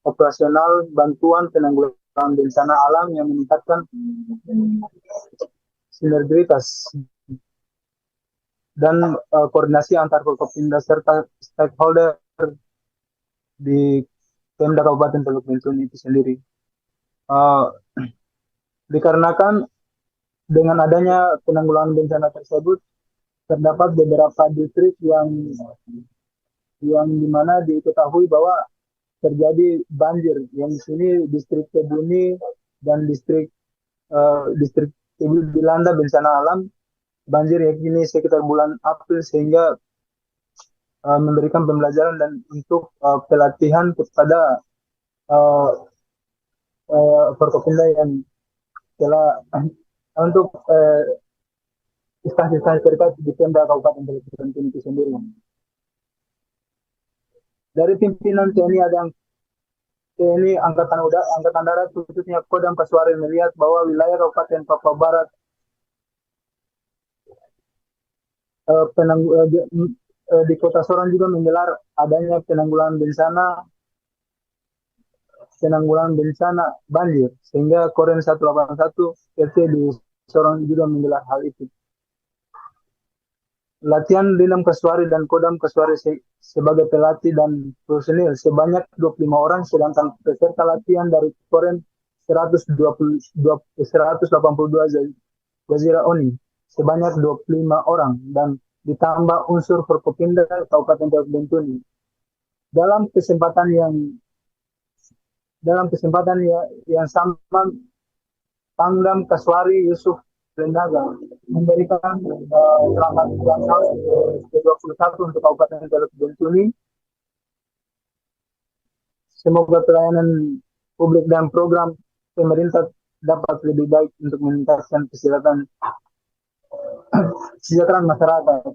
operasional bantuan penanggulangan bencana alam yang meningkatkan sinergitas dan koordinasi antar Forkopimda serta stakeholder di Pemda Kabupaten Teluk Bintuni itu sendiri. Dikarenakan dengan adanya penanggulangan bencana tersebut, terdapat beberapa distrik yang dimana diketahui bahwa terjadi banjir. Yang di sini distrik Kebuni dan distrik Kebuni dilanda bencana alam. Banjir yakni sekitar bulan April, sehingga memberikan pembelajaran dan untuk pelatihan kepada Forkopimda yang telah untuk instansi-instansi terkait di Pemda Kabupaten Teluk Bintuni itu sendiri. Dari pimpinan TNI ada yang TNI Angkatan Darat khususnya Kodam Kasuari melihat bahwa wilayah Kabupaten Papua Barat di Kota Sorong juga menggelar adanya penanggulangan bencana banjir, sehingga Korem 181 RT di Sorong juga menggelar hal itu. Latihan Dinam Kasuari dan Kodam Kasuari sebagai pelatih dan personil sebanyak 25 orang, sedangkan peserta latihan dari Korem 182 Jazira Onim sebanyak 25 orang dan ditambah unsur Forkopimda Kabupaten Teluk Bintuni. Dalam kesempatan yang sama, Pangdam Kasuari Yusuf Rendaga memberikan selamat ulang tahun ke-21 untuk Kabupaten Teluk Bintuni. Semoga pelayanan publik dan program pemerintah dapat lebih baik untuk meningkatkan kesejahteraan masyarakat.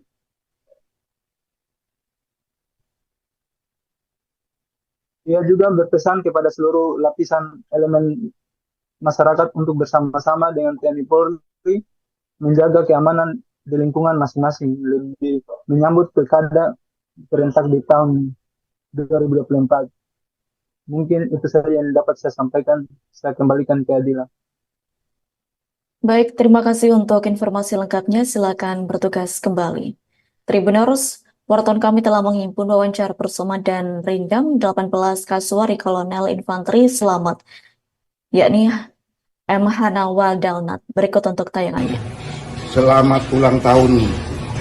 Ia juga berpesan kepada seluruh lapisan elemen masyarakat untuk bersama-sama dengan TNI Polri menjaga keamanan di lingkungan masing-masing, lebih menyambut pilkada serentak di tahun 2024. Mungkin itu saja yang dapat saya sampaikan. Saya kembalikan ke Adila. Baik, terima kasih untuk informasi lengkapnya. Silakan bertugas kembali. Tribuners, wartawan kami telah menghimpun wawancara bersama dan Rindam 18 Kasuari Kolonel Infanteri Selamat, yakni M. Hanawa Dalnat. Berikut untuk tayangannya. Selamat ulang tahun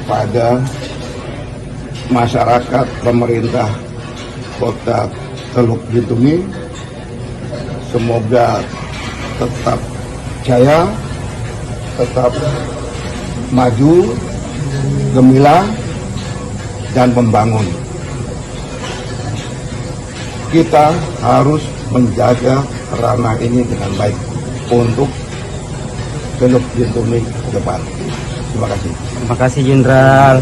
pada masyarakat pemerintah Kota Teluk Bintuni. Semoga tetap jaya, tetap maju, gemilang, dan membangun. Kita harus menjaga ranah ini dengan baik untuk Teluk Bintuni ke depan. Terima kasih. Terima kasih Jenderal.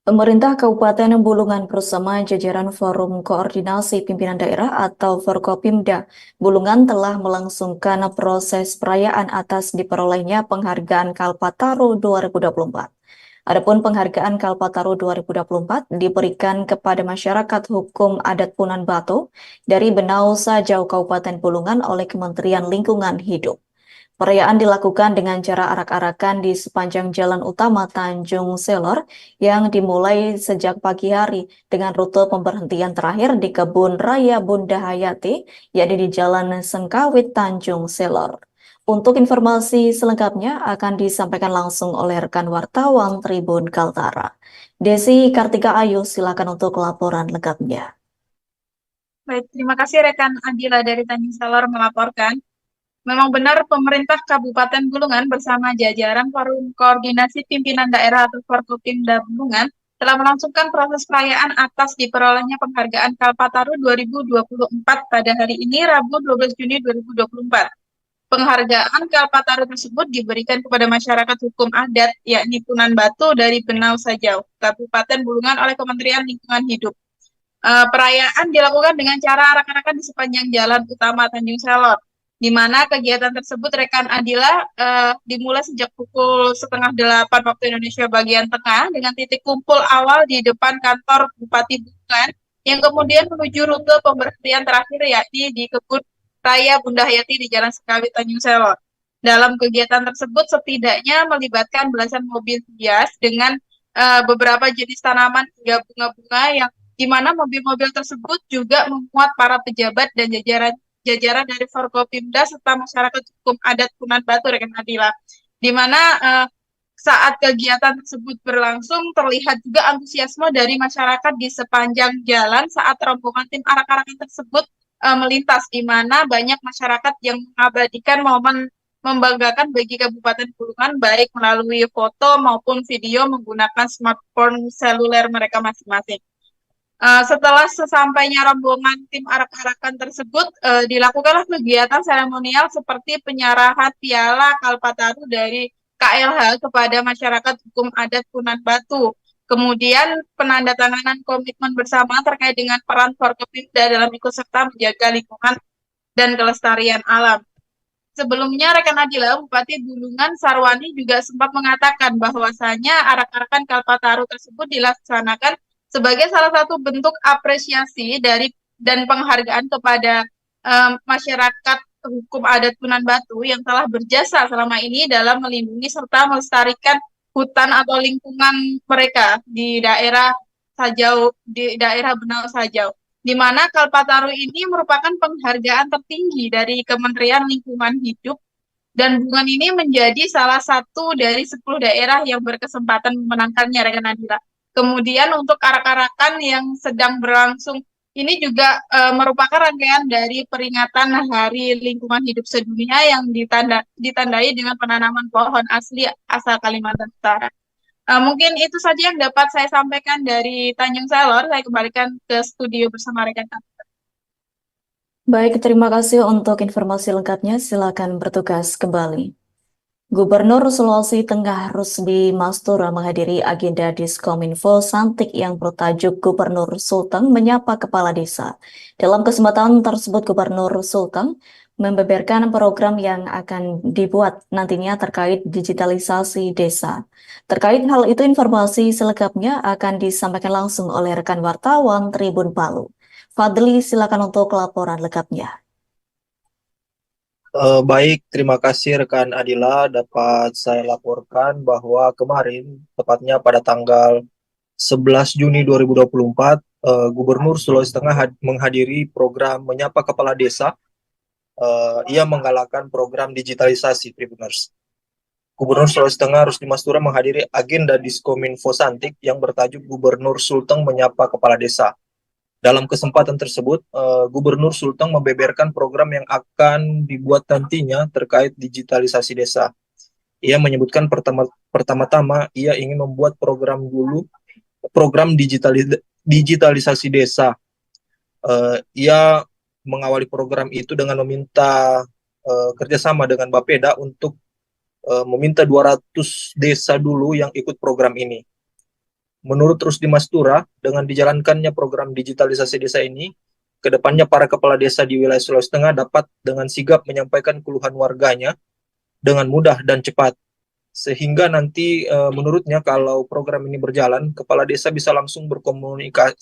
Pemerintah Kabupaten Bulungan bersama jajaran Forum Koordinasi Pimpinan Daerah atau Forkopimda Bulungan telah melangsungkan proses perayaan atas diperolehnya penghargaan Kalpataru 2024. Adapun penghargaan Kalpataru 2024 diberikan kepada masyarakat hukum adat Punan Batu dari Benau Sajau Kabupaten Bulungan oleh Kementerian Lingkungan Hidup. Perayaan dilakukan dengan cara arak-arakan di sepanjang jalan utama Tanjung Selor yang dimulai sejak pagi hari dengan rute pemberhentian terakhir di Kebun Raya Bunda Hayati, yakni di Jalan Sengkawit Tanjung Selor. Untuk informasi selengkapnya akan disampaikan langsung oleh rekan wartawan Tribun Kaltara. Desi Kartika Ayu, silakan untuk laporan lengkapnya. Baik, terima kasih rekan Adila dari Tanjung Selor melaporkan. Memang benar pemerintah Kabupaten Bulungan bersama jajaran Forum Koordinasi Pimpinan Daerah atau Forkopimda Bulungan telah melangsungkan proses perayaan atas diperolehnya penghargaan Kalpataru 2024 pada hari ini Rabu 12 Juni 2024. Penghargaan Kalpataru tersebut diberikan kepada masyarakat hukum adat yakni Punan Batu dari Benau Sajau, Kabupaten Bulungan oleh Kementerian Lingkungan Hidup. Perayaan dilakukan dengan cara arak-arakan di sepanjang jalan utama Tanjung Selor, di mana kegiatan tersebut rekan Adila dimulai sejak pukul 7:30 waktu Indonesia bagian tengah dengan titik kumpul awal di depan kantor Bupati Bulungan yang kemudian menuju rute pemberhentian terakhir yakni di Kebun Raya Bunda Hayati di Jalan Sengkawit Tanjung Selor. Dalam kegiatan tersebut setidaknya melibatkan belasan mobil hias dengan beberapa jenis tanaman hingga bunga-bunga yang di mana mobil-mobil tersebut juga memuat para pejabat dan jajaran dari Forkopimda serta masyarakat hukum adat Punan Batu rekan Adila, di mana saat kegiatan tersebut berlangsung terlihat juga antusiasme dari masyarakat di sepanjang jalan saat rombongan tim arak-arakan tersebut melintas, di mana banyak masyarakat yang mengabadikan momen membanggakan bagi Kabupaten Bulungan baik melalui foto maupun video menggunakan smartphone seluler mereka masing-masing. Setelah sesampainya rombongan tim arak-arakan tersebut, dilakukanlah kegiatan seremonial seperti penyerahan piala Kalpataru dari KLH kepada masyarakat hukum adat Punan Batu. Kemudian penandatanganan komitmen bersama terkait dengan peran Forkopimda dalam ikut serta menjaga lingkungan dan kelestarian alam. Sebelumnya rekan Adila, Bupati Bulungan Sarwani juga sempat mengatakan bahwasanya arak-arakan Kalpataru tersebut dilaksanakan sebagai salah satu bentuk apresiasi dari dan penghargaan kepada masyarakat hukum adat Punan Batu yang telah berjasa selama ini dalam melindungi serta melestarikan hutan atau lingkungan mereka di daerah Sajau, di daerah Benau Sajau, di mana Kalpataru ini merupakan penghargaan tertinggi dari Kementerian Lingkungan Hidup dan Bulungan ini menjadi salah satu dari 10 daerah yang berkesempatan memenangkannya rekan Adila. Kemudian untuk arak-arakan yang sedang berlangsung ini juga merupakan rangkaian dari peringatan Hari Lingkungan Hidup Sedunia yang ditandai dengan penanaman pohon asli asal Kalimantan Utara. Mungkin itu saja yang dapat saya sampaikan dari Tanjung Selor. Saya kembalikan ke studio bersama rekan kami. Baik, terima kasih untuk informasi lengkapnya. Silakan bertugas kembali. Gubernur Sulawesi Tengah Rusdi Mastura menghadiri agenda Diskominfo Santik yang bertajuk Gubernur Sulteng Menyapa Kepala Desa. Dalam kesempatan tersebut, Gubernur Sulteng membeberkan program yang akan dibuat nantinya terkait digitalisasi desa. Terkait hal itu, informasi selengkapnya akan disampaikan langsung oleh rekan wartawan Tribun Palu. Fadli, silakan untuk laporan lengkapnya. Baik, terima kasih rekan Adila. Dapat saya laporkan bahwa kemarin, tepatnya pada tanggal 11 Juni 2024, Gubernur Sulawesi Tengah menghadiri program Menyapa Kepala Desa. Ia menggalakkan program digitalisasi Tribuners. Gubernur Sulawesi Tengah Rusdi Mastura menghadiri agenda Diskominfo Santik yang bertajuk Gubernur Sulteng Menyapa Kepala Desa. Dalam kesempatan tersebut, Gubernur Sulteng membeberkan program yang akan dibuat nantinya terkait digitalisasi desa. Ia menyebutkan pertama-tama ia ingin membuat program digitalisasi desa. Ia mengawali program itu dengan meminta kerjasama dengan Bapeda untuk meminta 200 desa dulu yang ikut program ini. Menurut Rusdi Mastura, dengan dijalankannya program digitalisasi desa ini, kedepannya para kepala desa di wilayah Sulawesi Tengah dapat dengan sigap menyampaikan keluhan warganya dengan mudah dan cepat. Sehingga nanti menurutnya kalau program ini berjalan, kepala desa bisa langsung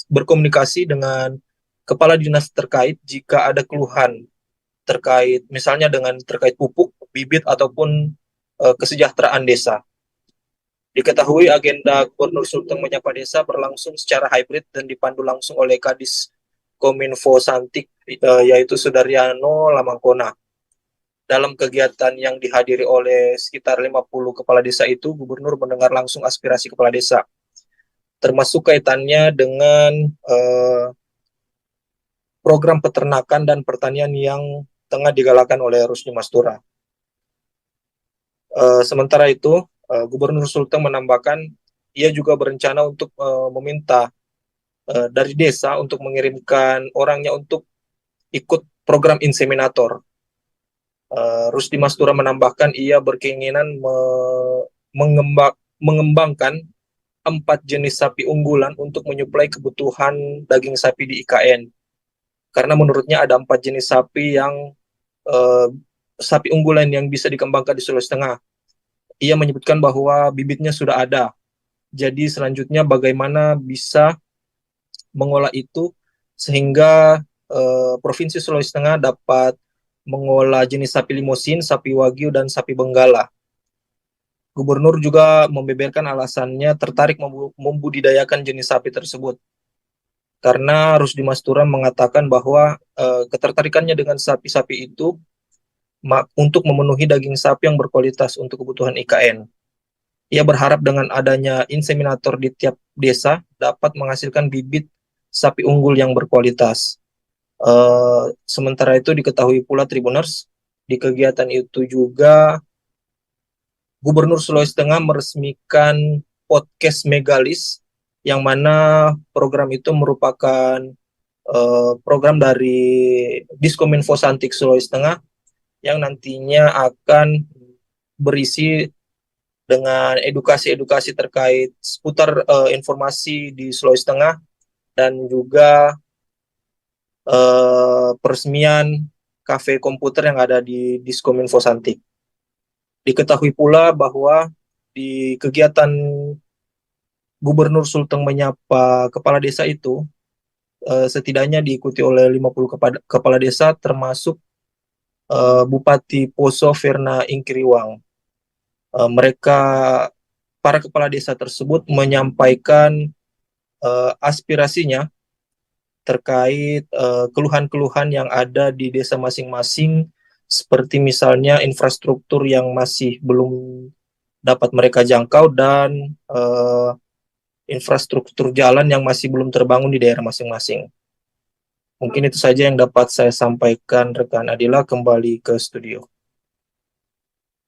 berkomunikasi dengan kepala dinas terkait jika ada keluhan terkait misalnya terkait pupuk, bibit ataupun kesejahteraan desa. Diketahui agenda Gubernur Sulteng Menyapa Desa berlangsung secara hybrid dan dipandu langsung oleh Kadis Kominfo Santik yaitu Sudaryano Lamangkona. Dalam kegiatan yang dihadiri oleh sekitar 50 kepala desa itu, Gubernur mendengar langsung aspirasi kepala desa, termasuk kaitannya dengan program peternakan dan pertanian yang tengah digalakan oleh Rusdi Mastura. Sementara itu, Gubernur Sulteng menambahkan ia juga berencana untuk meminta dari desa untuk mengirimkan orangnya untuk ikut program inseminator. Rusdi Mastura menambahkan ia berkeinginan mengembangkan 4 jenis sapi unggulan untuk menyuplai kebutuhan daging sapi di IKN. Karena menurutnya ada 4 jenis sapi sapi unggulan yang bisa dikembangkan di Sulawesi Tengah. Ia menyebutkan bahwa bibitnya sudah ada. Jadi selanjutnya bagaimana bisa mengolah itu sehingga Provinsi Sulawesi Tengah dapat mengolah jenis sapi limosin, sapi wagyu, dan sapi benggala. Gubernur juga membeberkan alasannya tertarik membudidayakan jenis sapi tersebut. Karena Rusdi Mastura mengatakan bahwa ketertarikannya dengan sapi-sapi itu untuk memenuhi daging sapi yang berkualitas untuk kebutuhan IKN. Ia berharap dengan adanya inseminator di tiap desa dapat menghasilkan bibit sapi unggul yang berkualitas. Sementara itu diketahui pula Tribuners, di kegiatan itu juga Gubernur Sulawesi Tengah meresmikan podcast Megalis, yang mana program itu merupakan program dari Diskominfo Santik Sulawesi Tengah yang nantinya akan berisi dengan edukasi-edukasi terkait seputar informasi di Sulawesi Tengah dan juga peresmian kafe komputer yang ada di Diskominfo Santik. Diketahui pula bahwa di kegiatan Gubernur Sulteng Menyapa Kepala Desa itu setidaknya diikuti oleh 50 kepala desa termasuk Bupati Poso Verna Ingkiriwang. Para kepala desa tersebut menyampaikan aspirasinya terkait keluhan-keluhan yang ada di desa masing-masing, seperti misalnya infrastruktur yang masih belum dapat mereka jangkau dan infrastruktur jalan yang masih belum terbangun di daerah masing-masing. Mungkin itu saja yang dapat saya sampaikan, rekan Adila. Kembali ke studio.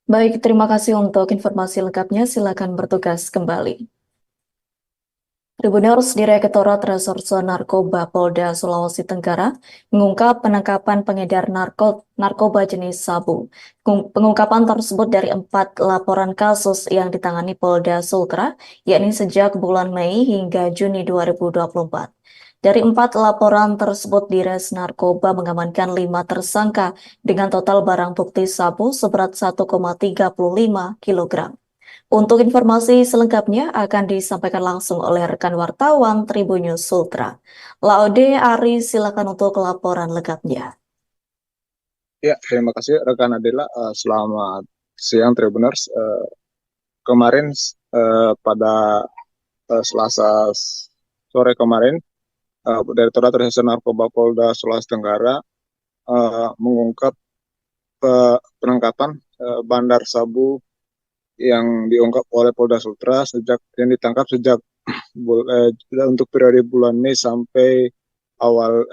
Baik, terima kasih untuk informasi lengkapnya. Silakan bertugas kembali. Tribuners, Direktorat Reserse Narkoba Polda Sulawesi Tenggara mengungkap penangkapan pengedar narkoba jenis sabu. Pengungkapan tersebut dari 4 laporan kasus yang ditangani Polda Sultra, yakni sejak bulan Mei hingga Juni 2024. Dari 4 laporan tersebut, Dires Narkoba mengamankan 5 tersangka dengan total barang bukti sabu seberat 1,35 kg. Untuk informasi selengkapnya akan disampaikan langsung oleh rekan wartawan Tribunnews Sultra. Laude Ari, silakan untuk laporan lengkapnya. Ya, terima kasih rekan Adila. Selamat siang Tribuners. Kemarin pada Selasa sore kemarin, Direktorat Reserse Narkoba Polda Sulawesi Tenggara mengungkap penangkapan bandar sabu yang diungkap oleh Polda Sultra yang ditangkap sejak untuk periode bulan Mei sampai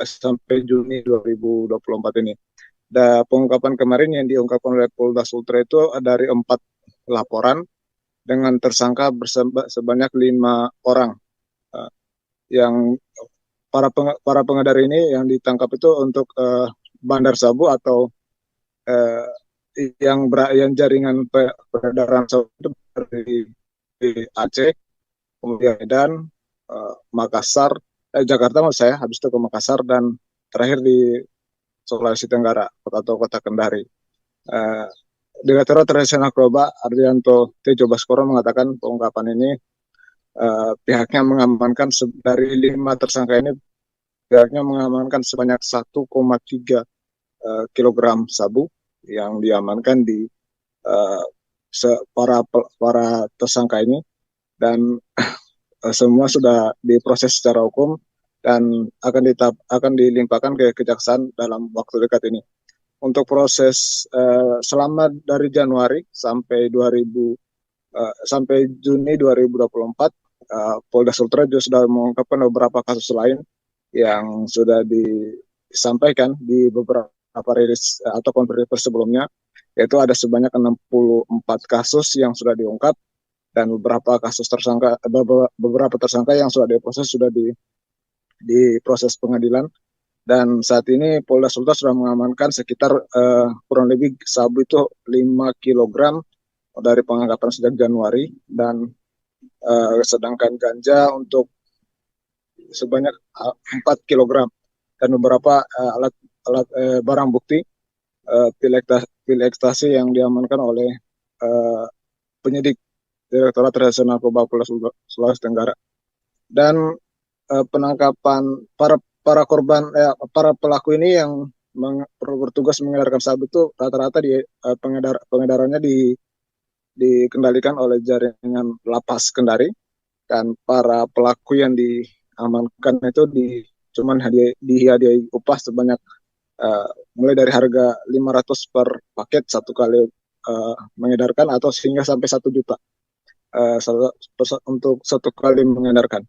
sampai Juni 2024 ini. Pengungkapan kemarin yang diungkapkan oleh Polda Sultra itu dari 4 laporan dengan tersangka sebanyak 5 orang. Yang para pengedar ini yang ditangkap itu untuk bandar sabu atau yang jaringan peredaran sabu itu dari Aceh, kemudian Medan, Makassar, Jakarta maksud saya, habis itu ke Makassar, dan terakhir di Sulawesi Tenggara atau Kota Kendari. Direktur Reserse Narkoba Ardianto Tejo Baskoro mengatakan pengungkapan ini pihaknya mengamankan dari 5 tersangka ini, pihaknya mengamankan sebanyak 1,3 kilogram sabu yang diamankan di para tersangka ini, dan semua sudah diproses secara hukum dan akan dilimpahkan ke kejaksaan dalam waktu dekat ini. Untuk proses selama dari Januari sampai Juni 2024, Polda Sultra juga sudah mengungkapkan beberapa kasus lain yang sudah disampaikan di beberapa rilis atau konferensi pers sebelumnya, yaitu ada sebanyak 64 kasus yang sudah diungkap dan beberapa tersangka yang sudah diproses sudah di proses pengadilan, dan saat ini Polda Sultra sudah mengamankan sekitar kurang lebih sabu itu 5 kg dari penangkapan sejak Januari, dan sedangkan ganja untuk sebanyak 4 kg dan beberapa barang bukti pil ekstasi yang diamankan oleh penyidik Direktorat Reserse Narkoba Polda Sulawesi Tenggara. Dan penangkapan para korban para pelaku ini yang bertugas mengedarkan sabu itu rata-rata pengedarannya dikendalikan oleh jaringan Lapas Kendari, dan para pelaku yang diamankan itu cuman dihadiahi upah sebanyak mulai dari harga 500 per paket satu kali mengedarkan atau hingga sampai 1 juta untuk satu kali mengedarkan.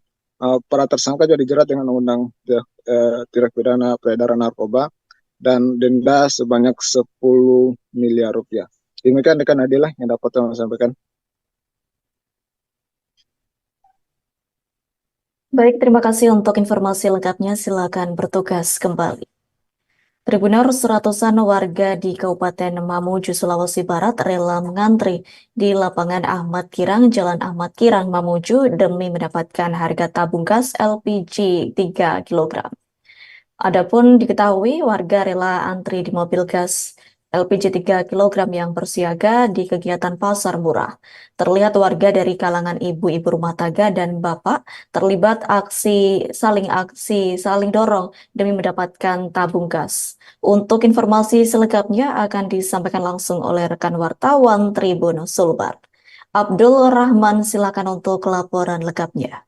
Para tersangka juga dijerat dengan undang tindak pidana peredaran narkoba dan denda sebanyak 10 miliar rupiah. Demikian rekan Adila yang dapat saya sampaikan. Baik, terima kasih untuk informasi lengkapnya. Silakan bertugas kembali. Tribuners, ratusan warga di Kabupaten Mamuju, Sulawesi Barat rela mengantri di lapangan Ahmad Kirang, Jalan Ahmad Kirang, Mamuju demi mendapatkan harga tabung gas LPG 3 kg. Adapun diketahui warga rela antri di mobil gas LPG 3 kg yang bersiaga di kegiatan pasar murah. Terlihat warga dari kalangan ibu-ibu rumah tangga dan bapak terlibat aksi saling dorong demi mendapatkan tabung gas. Untuk informasi selengkapnya akan disampaikan langsung oleh rekan wartawan Tribun Sulbar. Abdul Rahman, silakan untuk laporan lengkapnya.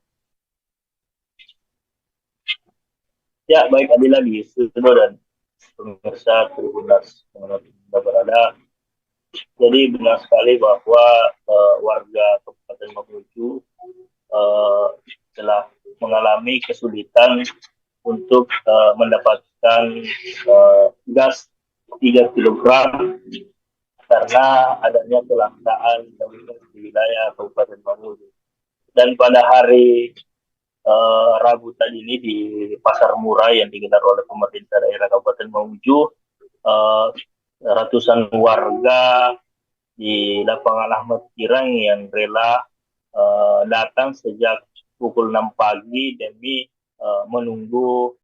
Ya, baik Adila di studio dan pemirsa Tribuners kita berada. Jadi benar sekali bahwa warga Kabupaten Mamuju telah mengalami kesulitan untuk mendapatkan gas 3 kg karena adanya kelangkaan di wilayah Kabupaten Mamuju. Dan pada hari Rabu tadi ini di pasar murah yang digelar oleh pemerintah daerah Kabupaten Mamuju, ratusan warga di lapangan Ahmad Kirang yang rela datang sejak pukul 6 pagi demi menunggu